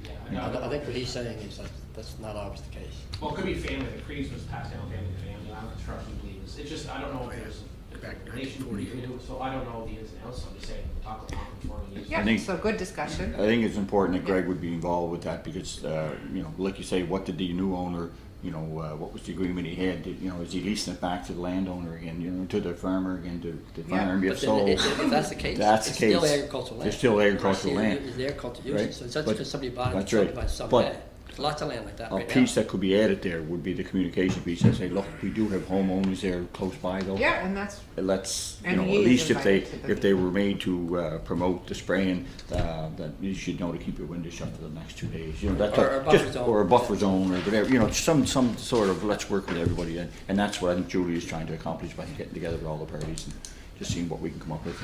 Yeah, I think what he's saying is that that's not always the case. Well, it could be family, the Creeds was passed down family to family, I'm construction believes, it's just, I don't know if there's a relation to it, so I don't know the ins and outs, I'm just saying, talk about non-conforming use. Yeah, think- so good discussion. I think it's important that Greg would be involved with that because, you know, like you say, what did the new owner, you know, what was the agreement he had? You know, is he leasing it back to the landowner again, you know, to the farmer again, to the Yeah. farmer? But If then so, if that's the case, that's it's the still case. agricultural land. It's still agricultural It's land. It's agricultural Right. use, so it's not But- because somebody bought it, that's right. somebody buys some But- land. There's lots of land like that a right now. piece that could be added there would be the communication piece that say, look, we do have homeowners there close by though. Yeah, and that's, Let's, you And know, he at is least if they, invited to the if they were made to promote the spraying, that you should know to keep your windows shut for the next 2 days, you know, that's Or a buffer just, zone. or a buffer zone or whatever, you know, some sort of, let's work with everybody, and that's what I think Julie is trying to accomplish by getting together with all the parties and just seeing what we can come up with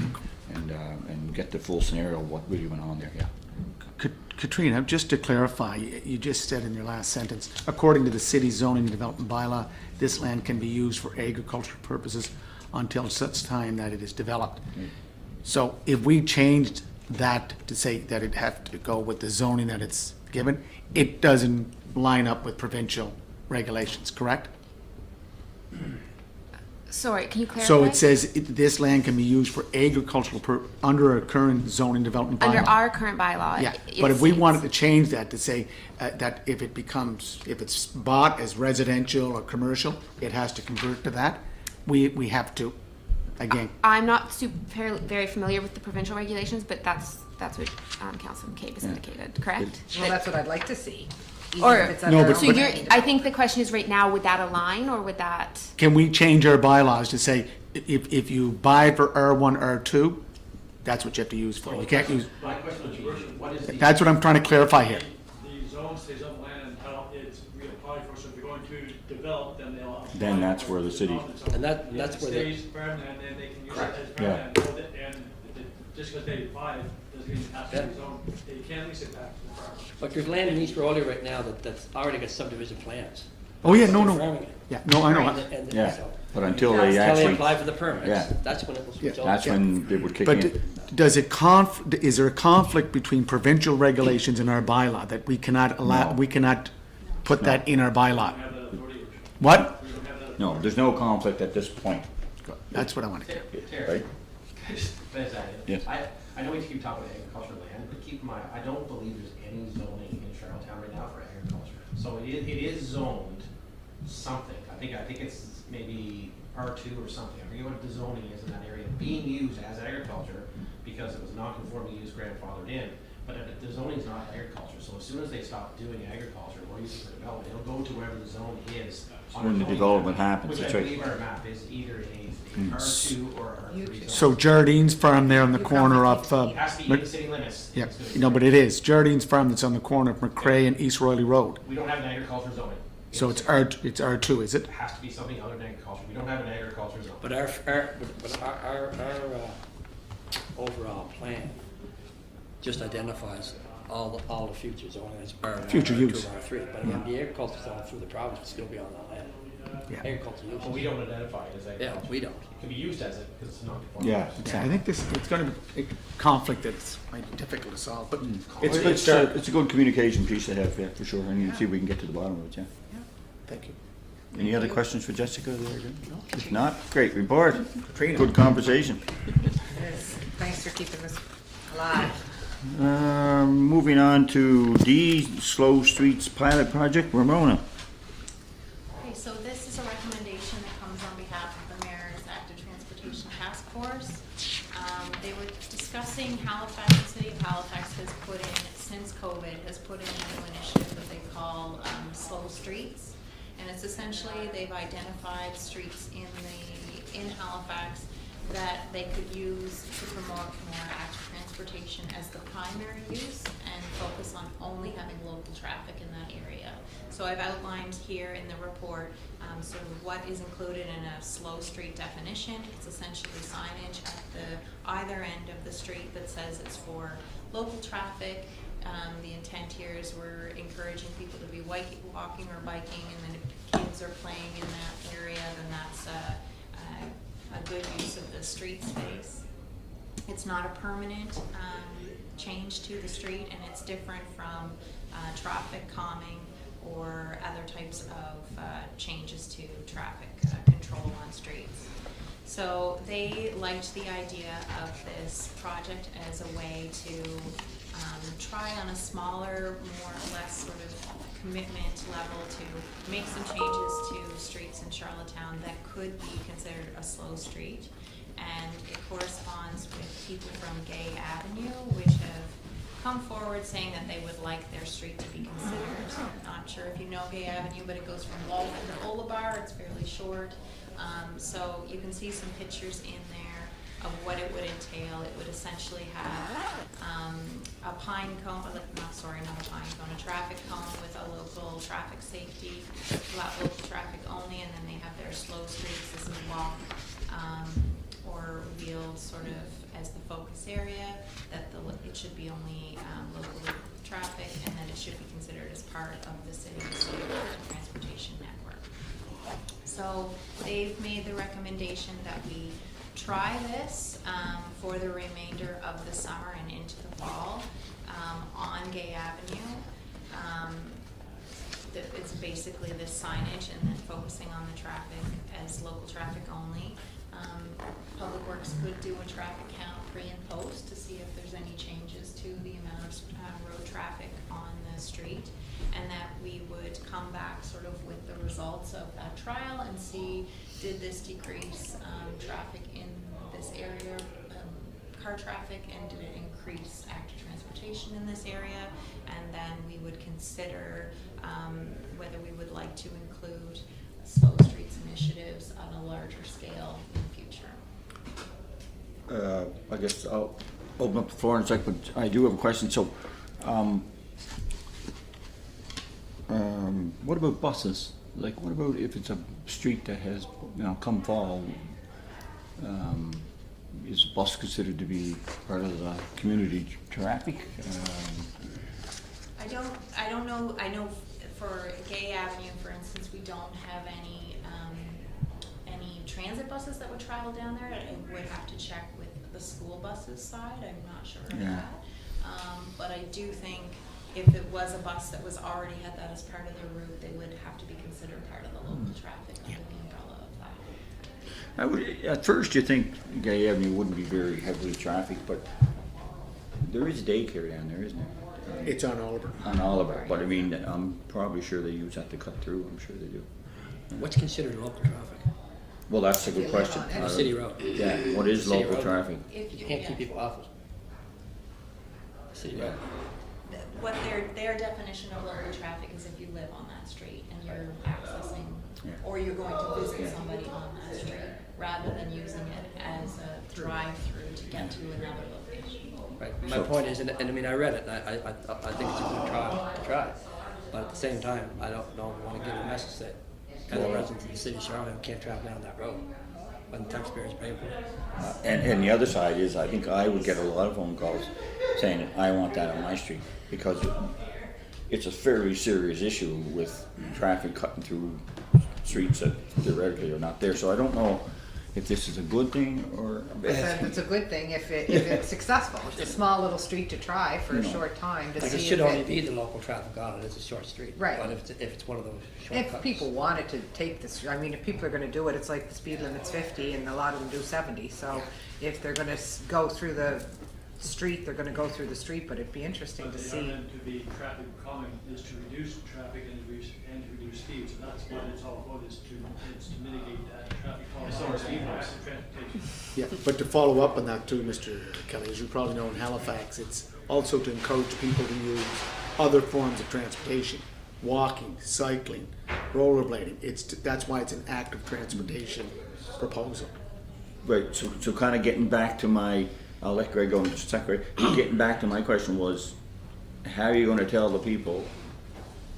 and get the full scenario of what really went on there, yeah. Katrina, just to clarify, you just said in your last sentence, according to the city's zoning and development bylaw, this land can be used for agricultural purposes until such time that it is developed. So if we changed that to say that it have to go with the zoning that it's given, it doesn't line up with provincial regulations, correct? Sorry, can you clarify? So it says this land can be used for agricultural under a current zoning development bylaw. Under our current bylaw. Yeah, it but if we states- wanted to change that to say that if it's bought as residential or commercial, it has to convert to that, we have to, again, I'm not very familiar with the provincial regulations, but that's what Councilor McCabe has indicated, correct? Well, that's what I'd like to see. even Or, if it's No, under but- so own you're, land. I think the question is right now, would that align or would that? can we change our bylaws to say if you buy for R1, R2, that's what you have to use for. You can't use, My question was, Your Worship, what is the? that's what I'm trying to clarify here. The zone stays on land until it's reapplied for, so if you're going to develop, then they'll. apply Then that's for where the city- And that's where the- If it stays permanent, then they can use it as Yeah. permanent, and just because they apply it, doesn't mean it has to be zoned, they can lease it back to the farmer. But there's land in East Roley right now that's already got subdivision plans. Oh, yeah, no, They're no, farming it. yeah, no, I know. And Yeah, so- but until they Until they actually, apply for the permits, Yeah. that's when it will Yeah. switch over. that's when it would kick But in. does it is there a conflict between provincial regulations and our bylaw that we cannot allow, No. we cannot put that in our bylaw? We have that authority, Your Worship. What? We don't have that. No, there's no conflict at this point, That's what I want to hear. Terry, right? Finish that. Yes. I know we keep talking about agricultural land, but keep in mind, I don't believe there's any zoning in Charlottetown right now for agriculture. So it is zoned something. I think it's maybe R2 or something. I forget what the zoning is in that area, being used as agriculture because it was non-conforming use grandfathered in. But the zoning's not agriculture, so as soon as they stop doing agriculture or use it for development, it'll go to wherever the zone is. on When the zoning development map, happens, Which that's I right. believe our map is either a R2 or R3 zone. So Jardine's Farm there on the corner of, It has to be in the city limits. yeah, It's gonna be- no, but it is. Jardine's Farm that's on the corner of McCrae and East Royley Road. We don't have an agriculture zoning. So it's R2, is it? It has to be something other than agriculture. We don't have an agriculture zone. But our overall plan just identifies all the future zoning as R1, Future R2, use. R3. But again, the agriculture zone through the province will still be on that land. Yeah. Agriculture use. But we don't identify it as agriculture. Yeah, we don't. It can be used as it because it's not conforming. Yeah, Yeah, I exactly. think it's going to be a conflict that's might be difficult to solve, but It's a good start, it's a good communication piece to have, yeah, for sure, and you see if we can get to the bottom of it, yeah. thank you. Any other questions for Jessica there? If not, great report, Katrina. good conversation. Yes. Thanks for keeping us alive. Moving on to D, Slow Streets Pilot Project, Ramona. Okay, so this is a recommendation that comes on behalf of the Mayor's Active Transportation Task Force. They were discussing Halifax, the city of Halifax has put in, since COVID, has put in a new initiative that they call Slow Streets. And it's essentially, they've identified streets in Halifax that they could use to promote more active transportation as the primary use and focus on only having local traffic in that area. So I've outlined here in the report sort of what is included in a slow street definition. It's essentially signage at either end of the street that says it's for local traffic. The intent here is we're encouraging people to be walking or biking, and then if kids are playing in that area, then that's a good use of the street space. It's not a permanent change to the street, and it's different from traffic calming or other types of changes to traffic control on streets. So they liked the idea of this project as a way to try on a smaller, more or less sort of commitment level to make some changes to streets in Charlottetown that could be considered a slow street. And it corresponds with people from Gay Avenue, which have come forward saying that they would like their street to be considered. Not sure if you know Gay Avenue, but it goes from Waltham to Olabar. It's fairly short. So you can see some pictures in there of what it would entail. It would essentially have a pine cone, not a pine cone, a traffic cone with a local traffic safety, local traffic only, and then they have their slow streets. This is walk or wheeled sort of as the focus area, that it should be only local traffic, and that it should be considered as part of the city's transportation network. So they've made the recommendation that we try this for the remainder of the summer and into the fall on Gay Avenue. It's basically this signage and then focusing on the traffic as local traffic only. Public Works could do a traffic count pre and post to see if there's any changes to the amount of road traffic on the street, and that we would come back sort of with the results of that trial and see, did this decrease traffic in this area, car traffic, and did it increase active transportation in this area? And then we would consider whether we would like to include slow streets initiatives on a larger scale in the future. I guess I'll open up the floor in a second, but I do have a question. So, what about buses? Like, what about if it's a street that has, come fall, is a bus considered to be part of the community traffic? I don't know. I know for Gay Avenue, for instance, we don't have any transit buses that would travel down there. I would have to check with the school buses side. I'm not sure of that. But I do think if it was a bus that was already had that as part of the route, they would have to be considered part of the local traffic under the umbrella of that. I would, at first you think Gay Avenue wouldn't be very heavily trafficked, but there is daycare down there, isn't there? It's on Oliver. On Oliver, but I mean, I'm probably sure they use that to cut through. I'm sure they do. What's considered local traffic? Well, that's a good question. A city road. Yeah, what is City local road. traffic? You can't keep people off it. City road. What their definition of local traffic is if you live on that street and you're accessing, or you're going to visit somebody on that street, rather than using it as a drive-through to get to another location. Right. My point is, and I mean, I read it, and I think it's a good try, but at the same time, I don't want to give a message that other residents of the city of Charlotte can't travel down that road when the taxpayers pay for it. And the other side is, I think I would get a lot of phone calls saying, I want that on my street, because it's a very serious issue with traffic cutting through streets that theoretically are not there. So I don't know if this is a good thing or a bad thing. It's a good thing if it's successful. It's a small little street to try for a short time to Like see it if should only be the local traffic on it, it's a short street. Right. But if it's one of those shortcuts. If people wanted to take this, I mean, if people are gonna do it, it's like the speed limit's 50 and a lot of them do 70. So if they're gonna go through the street, they're gonna go through the street, but it'd be interesting to But the see. element to be traffic calming is to reduce traffic and to reduce speed, so that's what it's all about, is to mitigate that traffic calming. So are speed bumps. Active transportation. Yeah, but to follow up on that too, Mr. Kelly, as you probably know in Halifax, it's also to encourage people to use other forms of transportation, walking, cycling, rollerblading. That's why it's an active transportation proposal. Right, so kind of getting back to my, I'll let Greg go in just a second. Getting back to my question was, how are you going to tell the people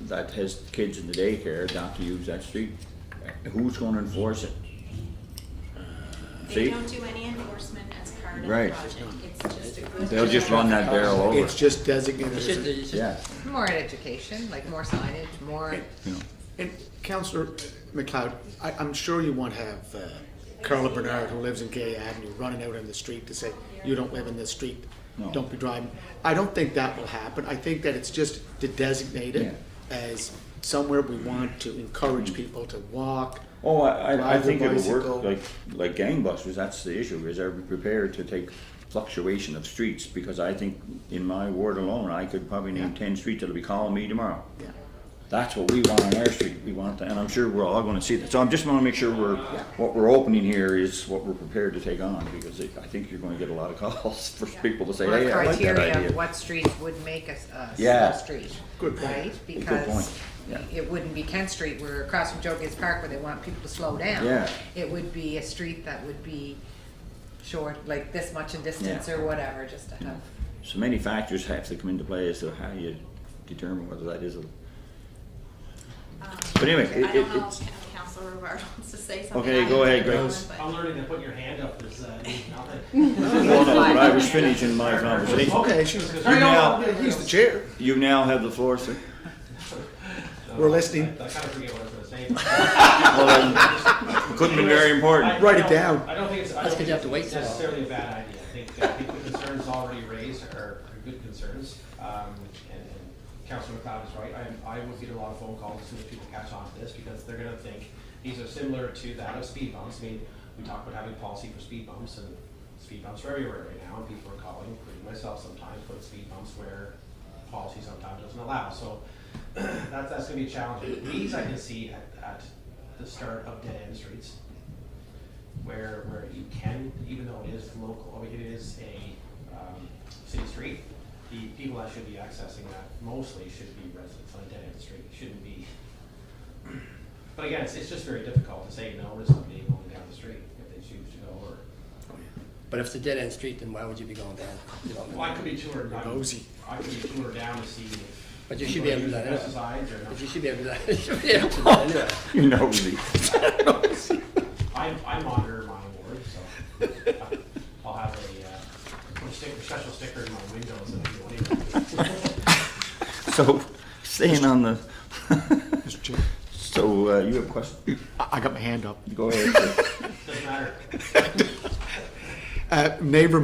that has kids in the daycare not to use that street? Who's going to enforce it? They See? don't do any enforcement as part of the Right. project. It's just a good. They'll just run that barrel over. It's just designated You as should, a, you should- Yeah, More education, like more signage, more. you know. and Councillor McLeod, I'm sure you won't have Carla Bernard, who lives in Gay Avenue, running out on the street to say, you don't live in this street, No. don't be driving. I don't think that will happen. I think that it's just to designate it as somewhere we want to encourage people to walk. Oh, I Ride think their it'll bicycle. work like gangbusters. That's the issue, is are we prepared to take fluctuation of streets? Because I think in my ward alone, I could probably name 10 streets that'll be calling me tomorrow. Yeah. That's what we want on our street. We want that, and I'm sure we're all gonna see that. So I just wanna make sure what we're opening here is what we're prepared to take on, because I think you're gonna get a lot of calls for people to say, Or hey, I like that criteria idea. of what streets would make a Yeah. slow street. Good point. Right? Good Because point. Yeah. it wouldn't be Kent Street where across from Joe Gibbs Park where they want people to slow down. Yeah. It would be a street that would be short, like this much in distance Yeah. or whatever, just to have. So many factors have to come into play as to how you determine whether that is a. But anyway, I don't know it's. if Councilor Rivard wants to say something. Okay, I go ahead, haven't Greg. done, but- I'm learning that putting your hand up is nothing. No, but I was finishing my conversation. Okay, she's, now- he's the chair. You now have the floor, sir. We're listening. I kind of forget what I was gonna say. Well, then, couldn't be very important. Write it down. I don't think it's, I That's don't 'cause you have to think wait it's so long. necessarily a bad idea. I think the concerns already raised are good concerns. And Councilor McLeod is right. I will get a lot of phone calls as soon as people catch on to this, because they're gonna think these are similar to that of speed bumps. I mean, we talk about having policy for speed bumps, and speed bumps are everywhere right now, and people are calling, including myself sometimes, put speed bumps where policy sometimes doesn't allow. So that's gonna be a challenge. These I can see at the start of dead end streets, where you can, even though it is local, I mean, it is a city street, the people that should be accessing that mostly should be residents on a dead end street. It shouldn't be. But again, it's just very difficult to say no to somebody going down the street if they choose to go. Or But if it's a dead end street, then why would you be going down? You know, well, I could be toured. Nosy. I could be toured down to see if. But you should be able to do that anyway. Pesticides or not. But you should be able to do that. You should be able to do that anyway. You nosy. I monitor my ward, so I'll have a special sticker in my windows that I do anyway. So, staying on the, Mr. Chair. so you have a question? I got my hand up. Go ahead. Doesn't matter. Neighbor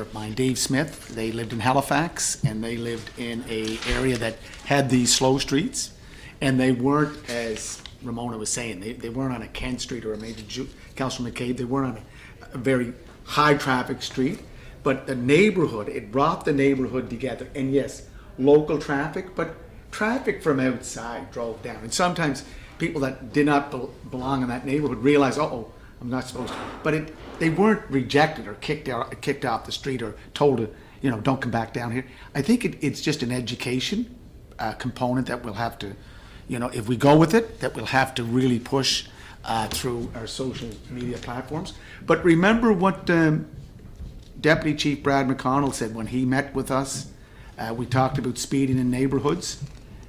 of mine, Dave Smith, they lived in Halifax, and they lived in a area that had these slow streets, and they weren't, as Ramona was saying, they weren't on a Kent Street or maybe Councilor McCabe, they weren't on a very high traffic street, but the neighborhood, it brought the neighborhood together, and yes, local traffic, but traffic from outside drove down, and sometimes people that did not belong in that neighborhood realized, uh-oh, I'm not supposed to, but they weren't rejected or kicked off the street or told to, don't come back down here. I think it's just an education component that we'll have to, if we go with it, that we'll have to really push through our social media platforms. But remember what Deputy Chief Brad McConnell said when he met with us. We talked about speeding in neighborhoods.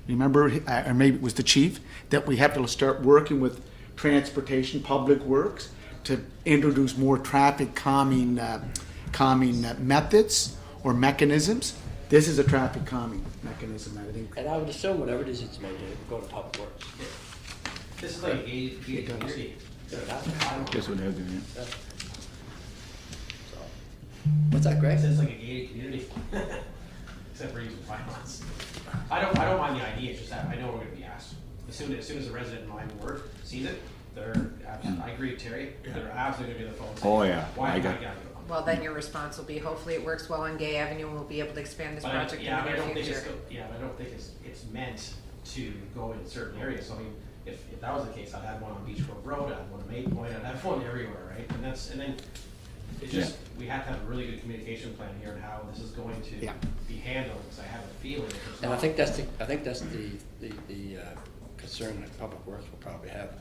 Remember, or maybe it was the chief, that we have to start working with transportation, public works, to introduce more traffic calming methods or mechanisms. This is a traffic calming mechanism, I think. And I would assume whatever it is it's made, it would go to public works. This is like a gated community. Guess what happened, yeah. So, what's that, Greg? It's like a gated community, except for using violence. I don't mind the idea. It's just that I know we're going to be asked as soon as a resident in my ward sees it. I agree with Terry. They're absolutely going to be the phone. Oh, yeah. Why I I got- gotta go? Well, then your response will be, hopefully it works well on Gay Avenue, and we'll be able to expand this But project in I the don't near think future. I don't think it's meant to go in certain areas. So I mean, if that was the case, I'd have one on Beach Grove Road, I'd have one on Main Point, I'd have one everywhere, right? And then it's just we have to have a really good communication plan here on how this is going to Yeah. be handled. Because I have a feeling if it's And I not- think that's the concern that public works will probably have.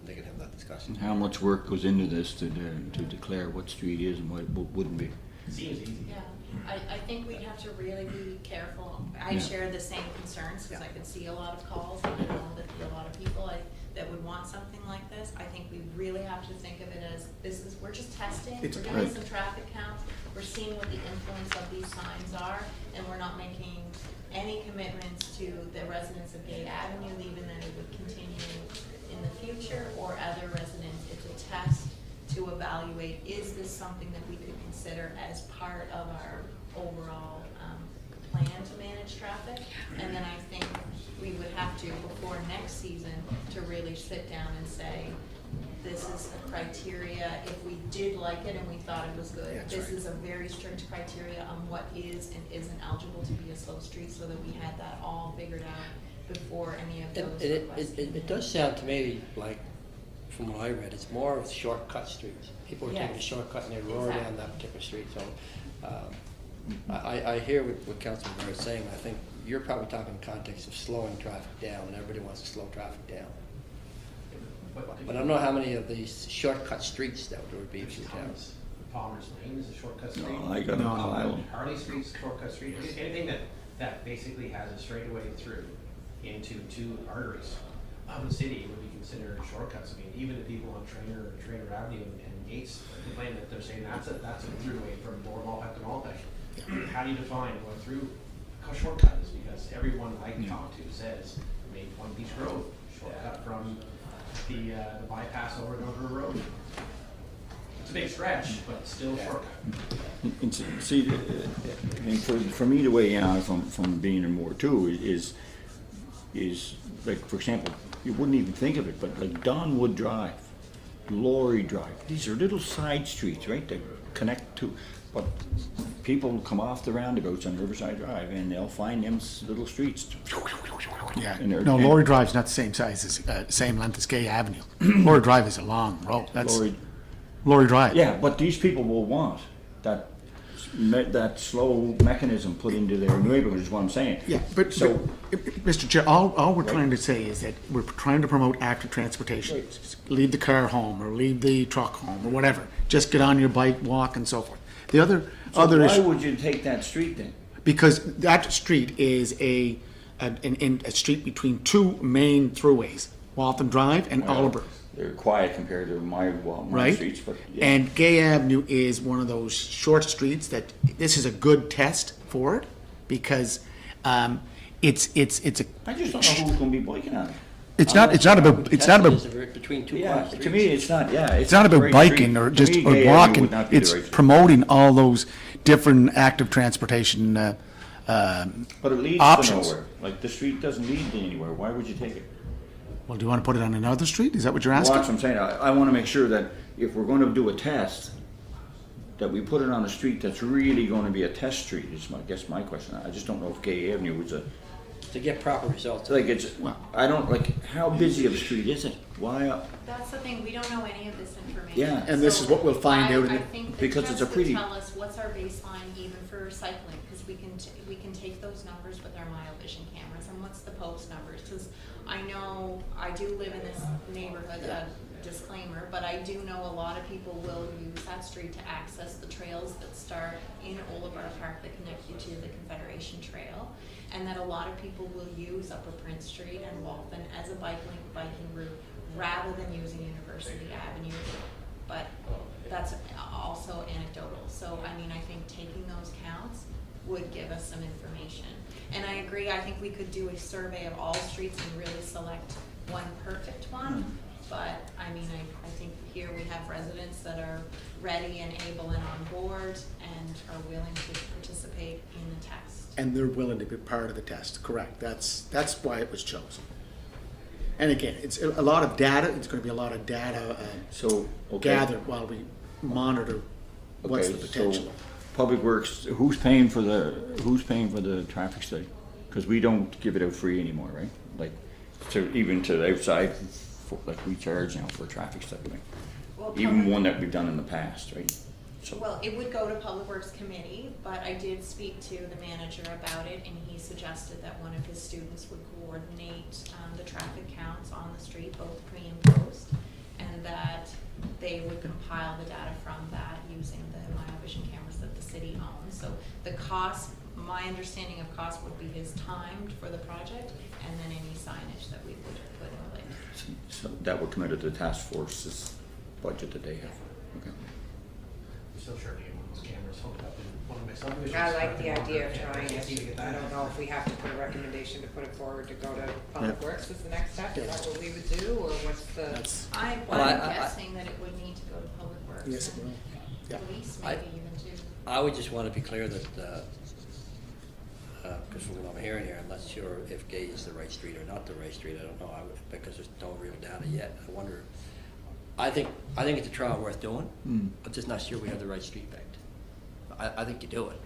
They can have that discussion. How much work goes into this to declare what street is and what wouldn't be? seems easy. Yeah, I think we'd have to really be careful. I Yeah. share the same concerns, because I could see a lot of calls, and I know that there are a lot of people that would want something like this. I think we really have to think of it as, we're just testing, It's we're doing right. some traffic counts, we're seeing what the influence of these signs are, and we're not making any commitments to the residents of Gate Avenue, even that it would continue in the future, or other residents. It's a test to evaluate, is this something that we could consider as part of our overall plan to manage traffic? And then I think we would have to, before next season, to really sit down and say, this is a criteria, if we did like it and we thought it was good, That's this right. is a very strict criteria on what is and isn't eligible to be a slow street, so that we had that all figured out before any of those requests. It does sound to me like, from what I read, it's more of shortcut streets. People are taking a Yes. shortcut and they roar down Exactly. that particular street. So I hear what Councilman Murray is saying. I think you're probably talking in the context of slowing traffic down, and everybody wants to slow traffic down. But I don't know how many of these shortcut streets that there would be There's through town. tons. Palmer's Lane is a shortcut street. No, I got a No, no. pile. Harley Street's a shortcut street. Anything that basically has a straightaway through into two arteries of the city would be considered shortcuts. I mean, even the people on Trainer Avenue and Gates complain that they're saying that's a throughway from Malpeque to Malpeque. How do you define going through a shortcut? Is because everyone I talk to says, made one Beach Road shortcut from the bypass over Dover Road. It's a big stretch, but it's still short. And see, I mean, for me, the way out from being in Ward 2 is like, for example, you wouldn't even think of it, but like Donwood Drive, Laurie Drive, these are little side streets, right, that connect to, but people come off the roundabouts on Riverside Drive and they'll find them little streets. Yeah, And they're- no, and- Laurie Drive's not the same size as, same length as Gay Avenue. Laurie Drive is a long road, that's, Laurie- Laurie Drive. Yeah, but these people will want that slow mechanism put into their neighborhood is what I'm saying. Yeah, but, So- Mr. Chair, all we're trying to say is that we're trying to promote active transportation. Leave the car home, or leave the truck home, or whatever. Just get on your bike, walk, and so forth. The other Why issue, would you take that street then? because that street is a street between two main throughways, Waltham Drive and Oliver. They're quiet compared to my Right? streets, but yeah. And Gay Avenue is one of those short streets that, this is a good test for it, because it's a, I just don't know who's gonna be biking on it. it's not about, Between two Yeah, cross to streets. me, it's not, yeah. it's not about great biking street. or To just, me, or Gay Avenue walking, would not be the it's right street. promoting all those different active transportation, But it leads options. to nowhere. Like, the street doesn't lead to anywhere. Why would you take it? well, do you want to put it on another street? Is that what you're Well, asking? that's what I'm saying. I wanna make sure that if we're gonna do a test, that we put it on a street that's really gonna be a test street, is I guess my question. I just don't know if Gay Avenue is a, To get proper results. like, it's, I don't, like, how busy of a street is it? Why, That's the thing, we don't know any of this information. Yeah. And this is what we'll find out in I the- think the because it's a test pretty- would tell us what's our baseline even for recycling, because we can take those numbers with our myovision cameras, and what's the post numbers, because I know, I do live in this neighborhood, disclaimer, but I do know a lot of people will use that street to access the trails that start in Oliver Park that connect you to the Confederation Trail, and that a lot of people will use Upper Prince Street and Waltham as a biking route rather than using University Avenue. But that's also anecdotal. So, I mean, I think taking those counts would give us some information. And I agree, I think we could do a survey of all streets and really select one perfect one. But, I mean, I think here we have residents that are ready and able and on board and are willing to participate in the test. And they're willing to be part of the test, correct. That's why it was chosen. And again, it's a lot of data, it's gonna be a lot of data so, okay. gathered while we monitor what's the Okay, potential. so Public Works, who's paying for the traffic study? Because we don't give it out free anymore, right? Like, even to the outside, like we charge now for a traffic study, right? Well, Even public- one that we've done in the past, right? So, Well, it would go to Public Works Committee, but I did speak to the manager about it, and he suggested that one of his students would coordinate the traffic counts on the street, both pre and post, and that they would compile the data from that using the myovision cameras that the city owns. So the cost, my understanding of cost would be his timed for the project, and then any signage that we would put in place. so that would come out of the task force's budget that they have, okay? I'm still sure to get one of those cameras hooked up in one of my subdivisions. I like the idea of Yeah, trying can't seem to it. get I that. don't know if we have to put a recommendation to put it forward to go to Public Yeah. Works as the next step. Is that what we would do, or what's the? That's, I'm Well, I- guessing that it would need to go to Public Works. yes, it and will. Yeah. Police I- maybe even too. I would just want to be clear that, because from what I'm hearing here, I'm not sure if Gay is the right street or not the right street. I don't know, because there's no real data yet. I wonder, I think it's a trial worth doing, but just not sure we have the right street picked. I think you do it,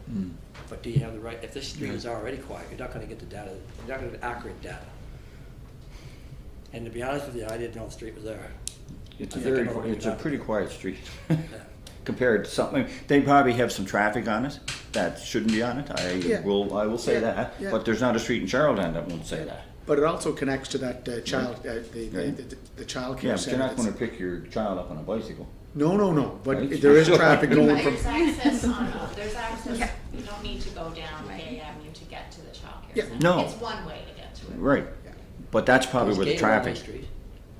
but do you have the right, if this street is already quiet, you're not going to get the data, you're not going to get accurate data. And to be honest with you, I didn't know the street was there. It's I a think very, I know where it's you a got it pretty from. quiet street compared to something, they probably have some traffic on it that shouldn't be on it. I Yeah. will say Yeah, that, yeah. but there's not a street in Charlottetown that won't say that. but it also connects to that child, Right. the child Yeah, care but center. you're not that's- gonna pick your child up on a bicycle. No, but Right. there is traffic going from, There's access there's access, you don't need to go down Gay Avenue to get to the childcare Yeah. center. No. It's one way to get to it. Right, but that's probably Is where the Gay a one-way traffic, street?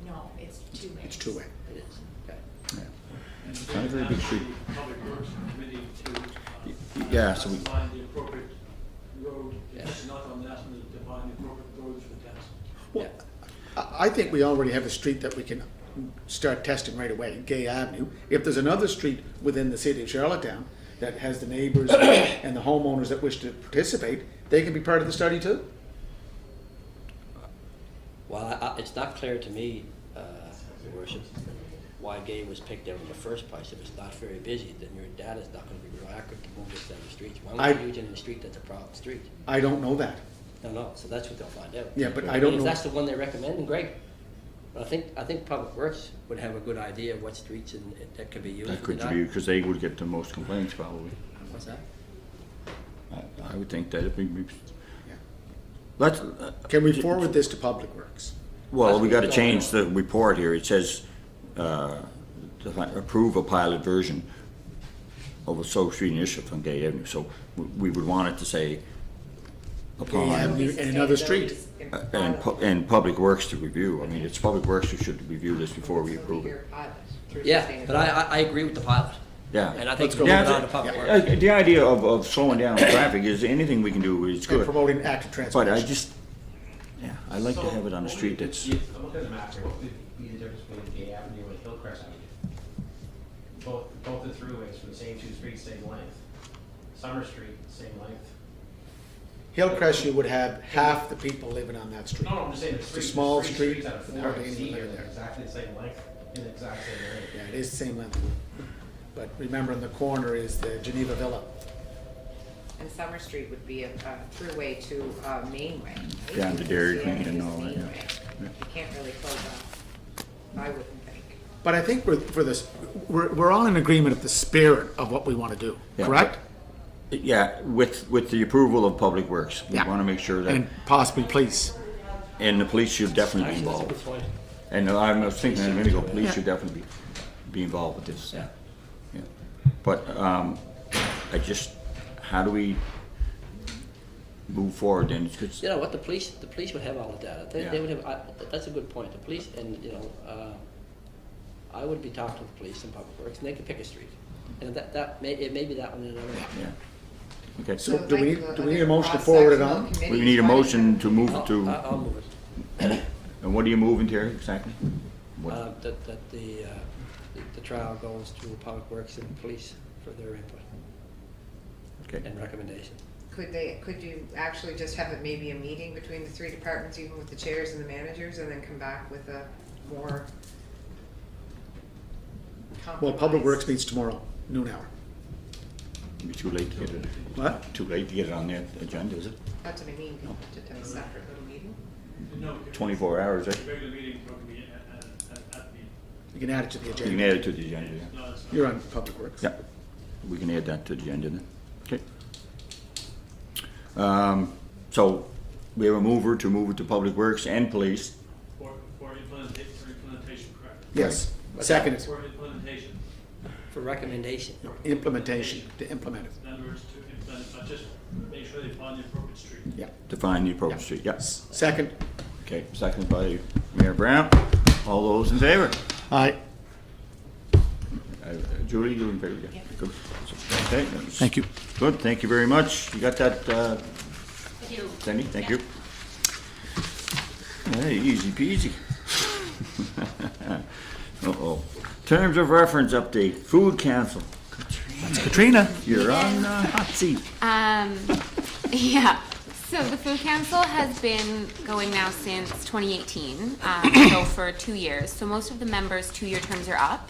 No, it's two ways. it's two-way. It is, okay. it's not a very big street. Public Works Committee to. Yeah, so we- Find the appropriate road, Yeah. it's not on that, to find the appropriate roads for test. Well, I think we already have a street that we can start testing right away, Gay Avenue. If there's another street within the city of Charlottetown that has the neighbors and the homeowners that wish to participate, they can be part of the study too. Well, it's not clear to me, Your Worship, why Gay was picked out in the first place. If it's not very busy, then your data's not going to be real accurate to move this down the streets. Why would you use it in a street that's a problem street? I don't know that. No, so that's what they'll find out. Yeah, but I don't If know. that's the one they recommend, then great. But I think Public Works would have a good idea of what streets that could be used. That could be, because they would get the most complaints probably. What's that? I would think that if we, let's. Can we forward this to Public Works? Well, we gotta change the report here. It says, approve a pilot version of a Soap Street initiative on Gay Avenue. So we would want it to say upon. Gay Avenue and another street. And Public Works to review. I mean, it's Public Works who should review this before we approve it. Yeah, but I agree with the pilot. Yeah. And I think Let's go move it with on that. to Public Works. The idea of slowing down traffic is anything we can do is And good. promoting active But transportation. I like to have it on a street that's, I'm looking at the map here, what would be the difference between Gay Avenue and Hillcrest Avenue? Both the throughways from the same two streets, same length. Summer Street, same length. Hillcrest, you would have half the people living on that street. No, I'm just saying the It's a streets. small three street, streets out of four hardly I anyone see here, living they're there. exactly the same length, in the exact same area. Yeah, it is the same length. But remember, in the corner is the Geneva Villa. And Summer Street would be a throughway to Mainway. right? Down to Dairy Queen and It's all that, yeah. Mainway. You can't really close off, I wouldn't think. But I think we're all in agreement of the spirit of what we want to do, Yeah. correct? yeah, with the approval of Public Works. We Yeah. wanna make sure that, And possibly police. and the police should definitely be Actually, that's a involved. good point. And I was thinking a minute ago, police Yeah. should definitely be involved with this. Yeah. Yeah. But, I just, how do we move forward then? It's 'cause- You know what, the police would have all the data. They Yeah. would have, that's a good point. The police, and, I would be talking to the police and Public Works, and they could pick a street. And it may be that one and another. Yeah. Okay, So So do we like need the a motion to forward it on? cross-sectional we need a committees, motion to move it I'll to, I'll move it. and what are you moving, Terry, exactly? What- That the trial goes to Public Works and Police for their input Okay, and recommendation. Could you actually just have it maybe a meeting between the three departments, even with the chairs and the managers, and then come back with a more Well, Public compromise? Works meets tomorrow, noon hour. it'd be too late to get it, What? too late to get it on the agenda, is it? That's what I mean, to have a separate little meeting. No, 24 hours, eh? the regular meeting will be at the meeting. You can add it to the You can agenda. add it to the agenda, yeah. No, it's not. You're on Public Works. Yeah, we can add that to the agenda then. Okay. So we have a mover to move it to Public Works and Police. For implementation, correct? Yes, second is For implementation, For recommendation. implementation, to implement it. in other words, to implement, but just make sure they find the appropriate street. Yeah. Define the appropriate street, yes. Second. Okay, seconded by Mayor Brown. All those in favor? Aye. Julie, you in favor? Yeah. Good. Okay. that's Thank you. Good, thank you very much. You got that, Cindy? Thank you. Hey, easy peasy. Uh-oh. Terms of reference update, Food Council. That's Katrina. You're on the hot seat. Yeah, so the Food Council has been going now since 2018, so for 2 years. So most of the members' 2-year terms are up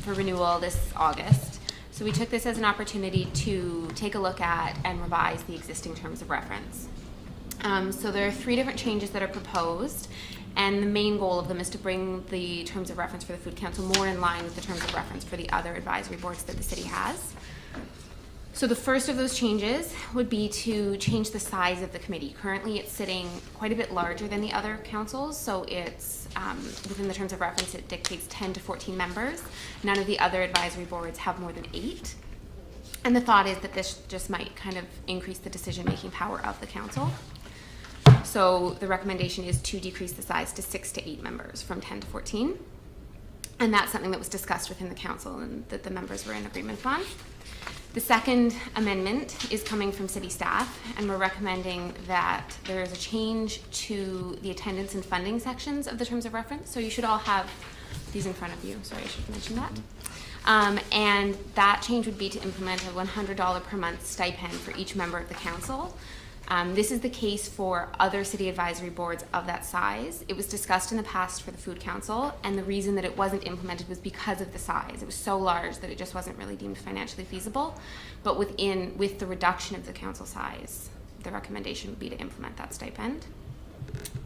for renewal this August. So we took this as an opportunity to take a look at and revise the existing terms of reference. So there are 3 different changes that are proposed, and the main goal of them is to bring the terms of reference for the Food Council more in line with the terms of reference for the other advisory boards that the city has. So the first of those changes would be to change the size of the committee. Currently, it's sitting quite a bit larger than the other councils, so it's, within the terms of reference, it dictates 10 to 14 members. None of the other advisory boards have more than 8. And the thought is that this just might kind of increase the decision-making power of the council. So the recommendation is to decrease the size to 6 to 8 members from 10 to 14. And that's something that was discussed within the council and that the members were in agreement on. The second amendment is coming from city staff, and we're recommending that there is a change to the attendance and funding sections of the terms of reference. So you should all have these in front of you. Sorry, I should mention that. And that change would be to implement a $100 per month stipend for each member of the council. This is the case for other city advisory boards of that size. It was discussed in the past for the Food Council, and the reason that it wasn't implemented was because of the size. It was so large that it just wasn't really deemed financially feasible. But with the reduction of the council size, the recommendation would be to implement that stipend.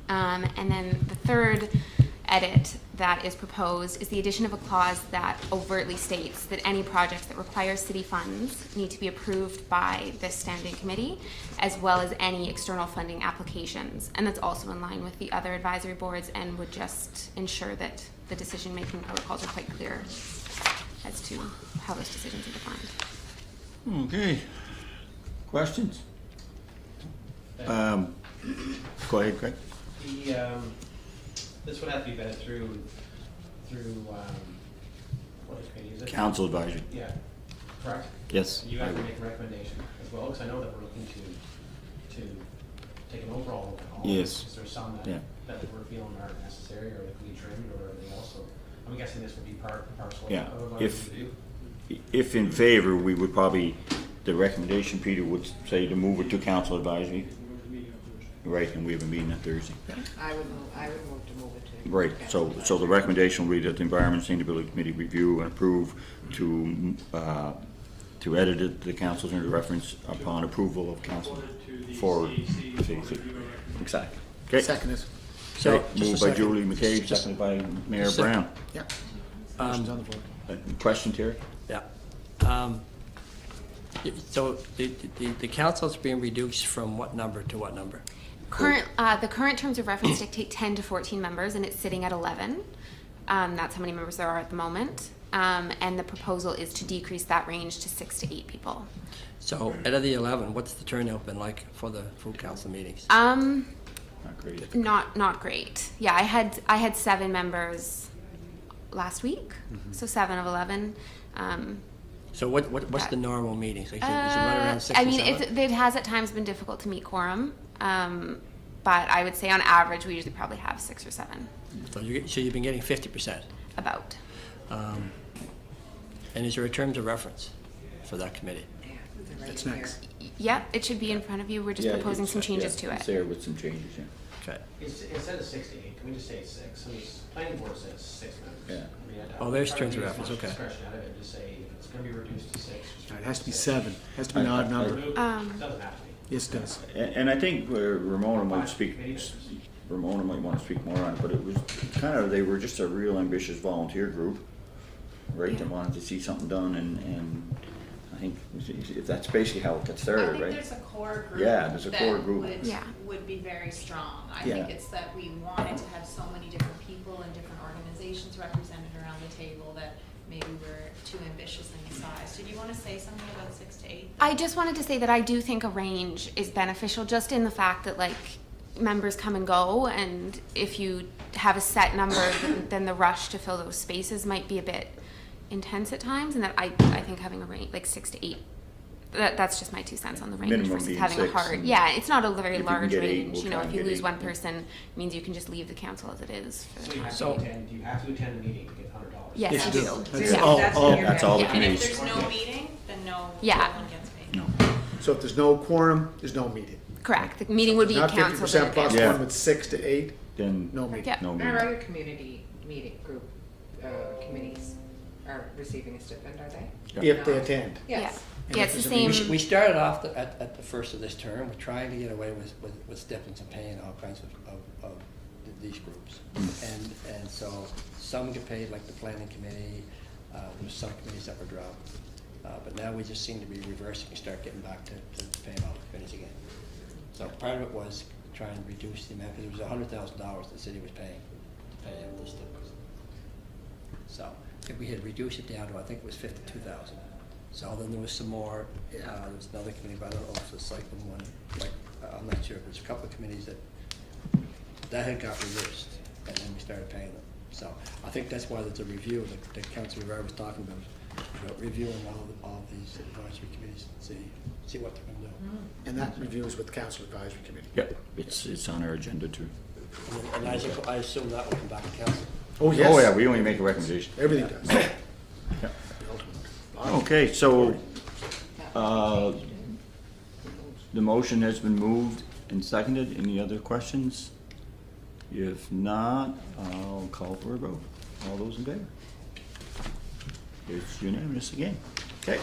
And then the third edit that is proposed is the addition of a clause that overtly states that any projects that require city funds need to be approved by this standing committee, as well as any external funding applications. And that's also in line with the other advisory boards and would just ensure that the decision-making protocols are quite clear as to how those decisions are defined. Okay. Questions? Go ahead, Craig. This would have to be vetted through, what committee is it? Council advisory. Yeah, correct? Yes. And you have to make a recommendation as well, because I know that we're looking to take an overall look at all. Yes. Is there some Yeah. that we're feeling aren't necessary, or that could be trimmed, or everything else? So I'm guessing this would be part and parcel Yeah. of what If- we do. If in favor, we would probably, the recommendation, Peter, would say to move it to council advisory. Right, and we have a meeting on Thursday. I would move to move it to. Right, so the recommendation will be that the Environment and Sustainability Committee review and approve to edit it, the council's under reference upon approval of council for CAC. Exactly. Okay. Second is, So, Okay, just a moved by second. Julie McCabe, seconded by Mayor Brown. yeah. Motion's on the floor. Question, Terry? Yeah. So the council's being reduced from what number to what number? The current terms of reference dictate 10 to 14 members, and it's sitting at 11. That's how many members there are at the moment. And the proposal is to decrease that range to 6 to 8 people. So out of the 11, what's the turnout been like for the food council meetings? Not great. Not great. Yeah, I had 7 members last week, so 7 of 11. So what's the normal meetings? Like, is it right around 6 I or mean, 7? it has at times been difficult to meet quorum, but I would say on average we usually probably have 6 or 7. So you've been getting 50%. About. And is there a terms of reference for that committee? That's next. Yep, it should be in front of you. We're just proposing some changes to It's it. there with some changes, yeah. Okay. Instead of 6 to 8, can we just say 6? I mean, planning board says 6 members. Yeah. I mean, Oh, there's I'd terms of reduce reference, much okay. Discretion out of it, just say if it's gonna be reduced to 6. It has to be 7, has to be an odd number. Doesn't have to be. Yes, it does. And I think Ramona might want to speak more on it, but it was kind of, they were just a real ambitious volunteer group, right, that wanted to see something done, and I think if that's basically how it gets I started, think right? there's a core group. Yeah, there's a core group. That Yeah. would be very strong. I Yeah. think it's that we wanted to have so many different people and different organizations represented around the table that maybe we're too ambitious in the size. Did you want to say something about 6 to 8? I just wanted to say that I do think a range is beneficial, just in the fact that like members come and go, and if you have a set number, then the rush to fill those spaces might be a bit intense at times, and that I think having a range like 6 to 8. That's just my 2 cents on the range Minimum versus being having a 6, hard. and Yeah, it's not a very if you can large get 8, range. we'll You know, try if and you get lose 8, one yeah. person, it means you can just leave the council as it is. So you have So- to attend, you have to attend the meeting to get $100. Yes, Yes, you you do. do. Yeah. Oh, That's oh, in your That's all the Yeah. And if committees. there's no meeting, then no Yeah. one gets paid. No. So if there's no quorum, there's no meeting. Correct. The meeting would be Not council. 50% plus Yeah. one, but 6 to 8, Then, no meeting. Yeah. no Our meeting. other community meeting group, committees are receiving a stipend, are they? If they attend. Yes. Yeah, it's the if there's a same. We started off at the first of this term, we're trying to get away with stipends and paying all kinds of these groups. And so some get paid, like the planning committee, there's some committees that were dropped. But now we just seem to be reversing and start getting back to paying all the committees again. So part of it was trying to reduce the amount, because it was $100,000 the city was paying to pay out these stipends. So if we had reduced it down to, I think it was 52,000. So then there was some more, there was another committee, but I don't know if it's the cycling one, like, I'm not sure, but there's a couple of committees that had got reversed, and then we started paying them. So I think that's why there's a review that Councilor Rivera was talking about, reviewing all these advisory committees, and see what they're gonna do. And that review is with the council advisory committee. Yep, it's on our agenda too. And I assume that will come back to council. Oh, yes. Oh, yeah, we only make a recommendation. Everything does. Yeah. Okay, so, the motion has been moved and seconded. Any other questions? If not, I'll call for a vote. All those in favor? It's unanimous again. Okay.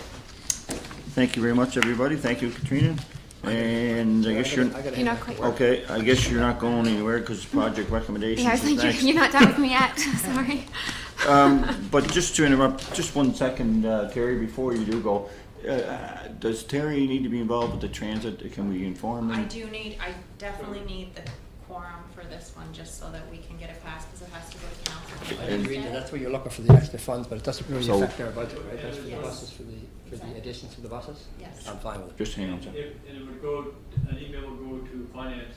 Thank you very much, everybody. Thank you, Katrina. And I guess you're, You're not quite. okay, I guess you're not going anywhere because project recommendations. Yeah, I was is like, next. you're not done with me yet. Sorry. But just to interrupt, just 1 second, Terry, before you do go, does Terry need to be involved with the transit? Can we inform I him? I definitely need the quorum for this one, just so that we can get it passed, because it has to go to council. I agree, and that's where you're looking for the extra funds, but it doesn't really So- affect our budget, right? That's for the Yes. buses, for the additions to the buses? Yes. I'm fine with it. Just hang on a second. And it would go, an email will go to finance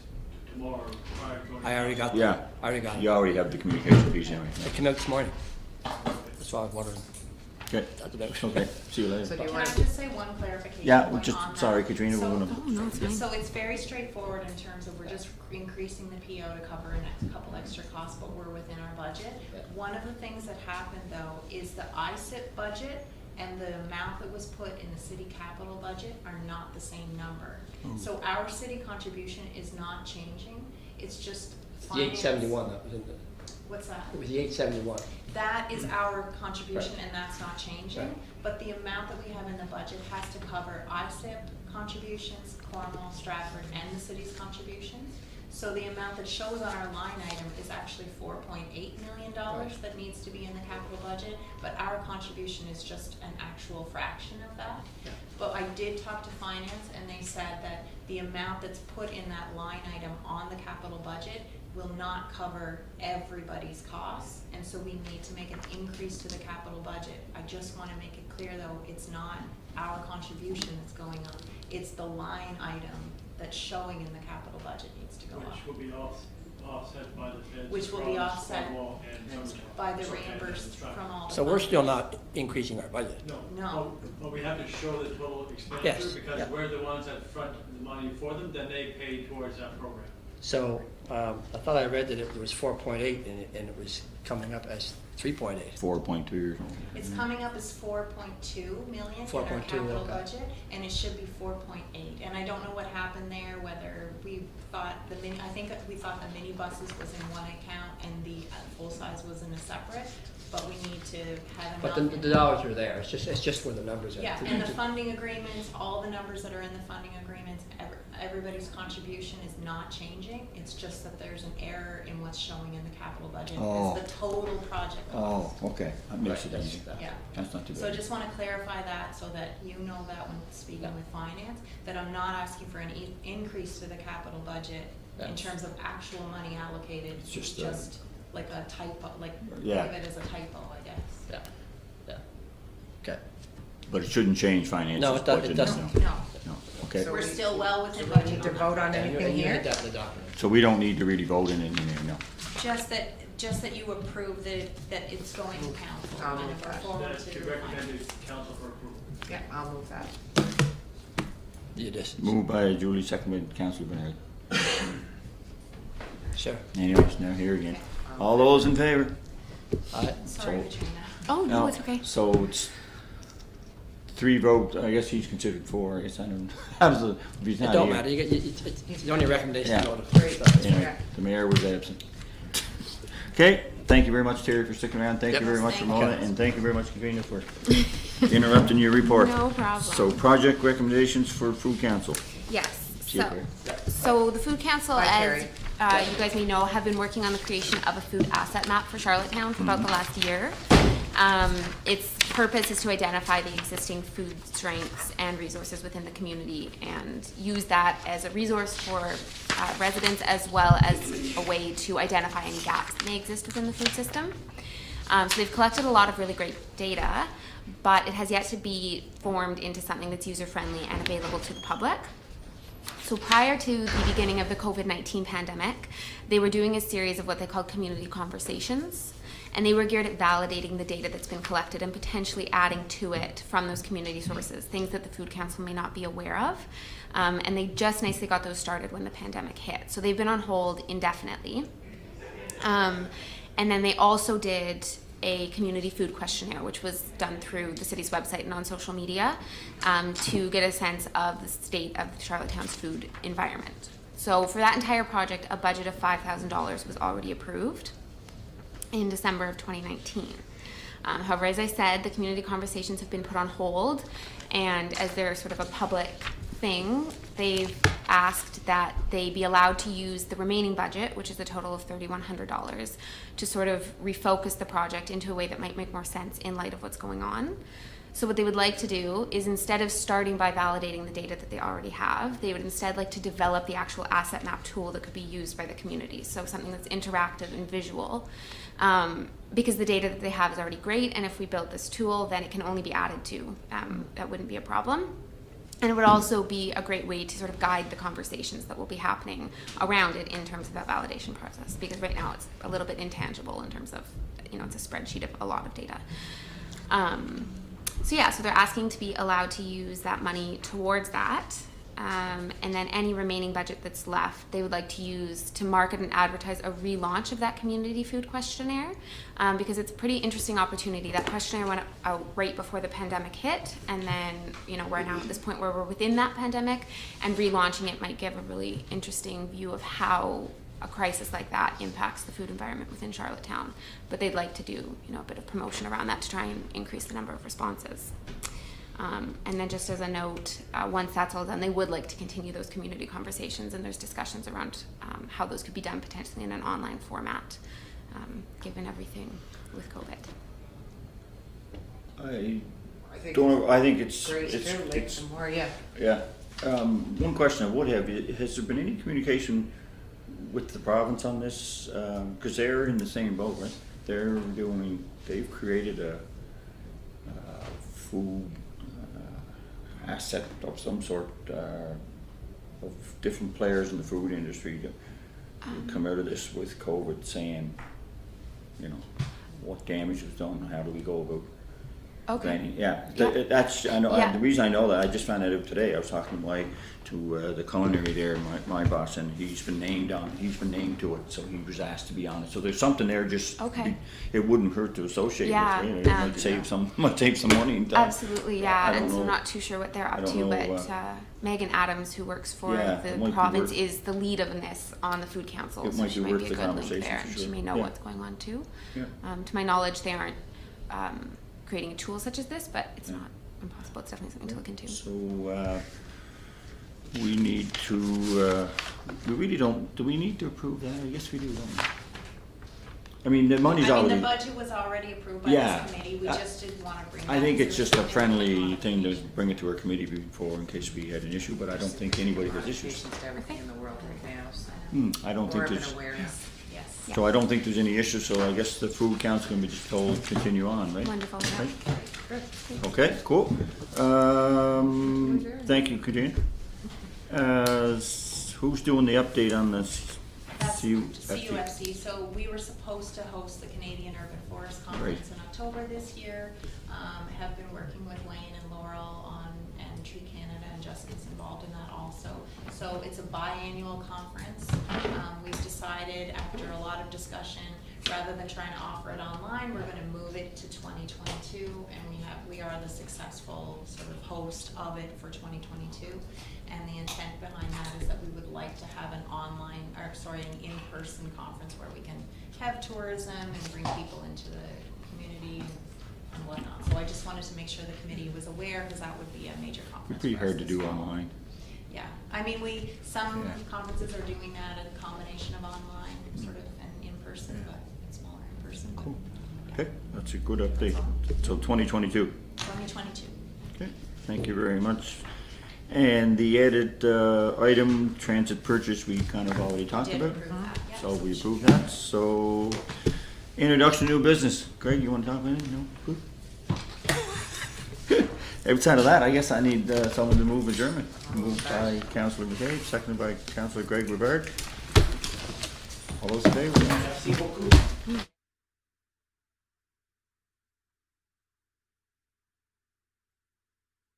tomorrow prior to going. I already got that. Yeah. I already got You it. already have the communication piece anyway. It came out this morning. That's why I was wondering. Okay, That's about okay, see you So later. do you Can want I to, just say one clarification? Yeah, point just, on that? sorry, Katrina, we're So- gonna, Oh, no, it's fine. So it's very straightforward in terms of we're just increasing the PO to cover a couple extra costs, but we're within our budget. Yeah. One of the things that happened though is the ISIP budget and the amount that was put in the city capital budget are not the same number. So our city contribution is not changing, it's just The finance. 871, that was in the, What's that? it was the 871. That is our contribution and that's not changing, Right. but the amount that we have in the budget has to cover ISIP contributions, Cornwall, Stratford, and the city's contributions. So the amount that shows on our line item is actually $4.8 million Right. that needs to be in the capital budget, but our contribution is just an actual fraction of that. Yeah. But I did talk to finance and they said that the amount that's put in that line item on the capital budget will not cover everybody's costs, and so we need to make an increase to the capital budget. I just wanna make it clear though, it's not our contribution that's going up, it's the line item that's showing in the capital budget needs to go up. Which will be offset by the feds. Which will be across offset Cornwall and Somerset. By the So, and reimbursed Stratford. from all the. So we're still funders. not increasing our budget. No. No. But we have to show the total expenditure, Yes, because yeah. we're the ones that front the money for them, then they pay towards that program. So I thought I read that it was 4.8 and it was coming up as 3.8. 4.2 or something. It's coming up as 4.2 million in our 4.2, capital okay. budget, and it should be 4.8. And I don't know what happened there, whether we thought I think that we thought the mini buses was in one account and the full size was in a separate, but we need to have But enough. the dollars are there, it's just where the numbers are. Yeah, and the funding agreements, all the numbers that are in the funding agreements, everybody's contribution is not changing. It's just that there's an error in what's showing in the capital budget, Oh. is the total project Oh, cost. okay, that makes it Right, easy. Yeah. That's not too So I bad. just want to clarify that so that you know that when speaking with finance, that I'm not asking for an increase to the capital budget in That's- terms of actual money allocated. It's It's just, just like a typo, like, Yeah. leave it as a typo, I guess. Yeah, yeah. Okay. But it shouldn't change finances. No, it budget, doesn't. No, No, okay. So we're still well within do we budget need to on that. vote on And anything you here? hit that in the document. So we don't need to really vote in anything, no. Just that you approve that it's going to council I'll and move if we're that. forward That's to to the recommend finance. to council for approval. Yeah, I'll move that. The additions. Moved by Julie, seconded by Councilor Bernard. Sure. Anyways, now here again. All those in favor? Sorry, So- Katrina. Oh, no, it's okay. So it's 3 votes, I guess he's considered 4, I guess I don't, if he's It not don't here. matter, you get, it's the only recommendation Yeah. to go to. Great. Anyway, Yeah. the mayor was absent. Okay, thank you very much, Terry, for sticking around. Thank Yep. you very much, Thank Ramona, you. and thank you very much, Katrina, for interrupting your report. No problem. So project recommendations for food council. Yes. See you, So, Terry. so the Food Council, Bye, as Terry. you guys may know, have been working on the creation of a food asset map for Charlottetown for about the last year. Its purpose is to identify the existing food strengths and resources within the community and use that as a resource for residents as well as a way to identify any gaps that may exist within the food system. So they've collected a lot of really great data, but it has yet to be formed into something that's user-friendly and available to the public. So prior to the beginning of the COVID-19 pandemic, they were doing a series of what they called community conversations, and they were geared at validating the data that's been collected and potentially adding to it from those community sources, things that the Food Council may not be aware of. And they just nicely got those started when the pandemic hit. So they've been on hold indefinitely. And then they also did a community food questionnaire, which was done through the city's website and on social media, to get a sense of the state of Charlottetown's food environment. So for that entire project, a budget of $5,000 was already approved in December of 2019. However, as I said, the community conversations have been put on hold, and as they're sort of a public thing, they've asked that they be allowed to use the remaining budget, which is a total of $3,100, to sort of refocus the project into a way that might make more sense in light of what's going on. So what they would like to do is, instead of starting by validating the data that they already have, they would instead like to develop the actual asset map tool that could be used by the community. So something that's interactive and visual, because the data that they have is already great, and if we build this tool, then it can only be added to. That wouldn't be a problem. And it would also be a great way to sort of guide the conversations that will be happening around it in terms of that validation process, because right now it's a little bit intangible in terms of, it's a spreadsheet of a lot of data. So they're asking to be allowed to use that money towards that. And then any remaining budget that's left, they would like to use to market and advertise a relaunch of that community food questionnaire, because it's a pretty interesting opportunity. That questionnaire went out right before the pandemic hit, and then, we're now at this point where we're within that pandemic, and relaunching it might give a really interesting view of how a crisis like that impacts the food environment within Charlottetown. But they'd like to do, a bit of promotion around that to try and increase the number of responses. And then just as a note, once that's all done, they would like to continue those community conversations, and there's discussions around how those could be done potentially in an online format, given everything with COVID. I think it's, Great, like some more, yeah. yeah. One question I would have, has there been any communication with the province on this? Because they're in the same boat, right? They've created a food asset of some sort, of different players in the food industry to come out of this with COVID, saying, what damage was done, how do we go about planning? That's, I know. Yeah. The reason I know that, I just found that out today. I was talking to the culinary there, my boss, and he's been named to it, so he was asked to be on it. So there's something there. Just it wouldn't hurt to associate with it. It might save some money. And Absolutely, yeah. And so know. I'm not too sure what they're up I to, don't but know, Megan Adams, who works for Yeah, it might the be province, worth- is the lead of this on the Food Council. It So might she be might worth be a the good link conversation there, for and she sure. may know Yeah. what's going on too. Yeah. To my knowledge, they aren't creating a tool such as this, but it's not impossible. It's definitely something to look into. So we need to. We really don't. Do we need to approve that? I guess we do, don't we? I mean, the money's already. the budget was already approved by Yeah. this committee, we just didn't wanna bring that. I think to it's the just a committee friendly thing to modification. bring it to our committee before, in case we had an issue, but I don't think anybody has issues. Modifications to everything in the world right now, so I don't more think of an there's, awareness. Yes. so I don't think there's any issues, so I guess the food council can be just told, continue on, right? Wonderful. Right. Okay, cool. Thank you, Katrina. Who's doing the update on this? That's CUFC? CUFC, so we were supposed to host the Canadian Urban Forest Conference in October this year. Have been working with Lane and Laurel and Tree Canada, and Jessica's involved in that also. So it's a biannual conference. We've decided, after a lot of discussion, rather than trying to offer it online, we're gonna move it to 2022, and we are the successful sort of host of it for 2022. And the intent behind that is that we would like to have an an in-person conference where we can have tourism and bring people into the community and whatnot. So I just wanted to make sure the committee was aware, because that would be a major conference. It'd be for us hard to this do fall. online. Yeah, I mean, some Yeah. conferences are doing that, a combination of online sort of and in-person, but it's smaller in person. but, Cool. yeah. Okay, that's a good update. So 2022. 2022. Okay, thank you very much. And the added item, transit purchase, we kind of already talked Did about. approve that, yeah. So we approved that. So introduction to new business. Greg, you want to talk about it? No? Good. Outside of that, I guess I need someone to move adjournment. Moved by Councillor McCabe, seconded by Councillor Greg Rivard. All those in favor? Merci beaucoup.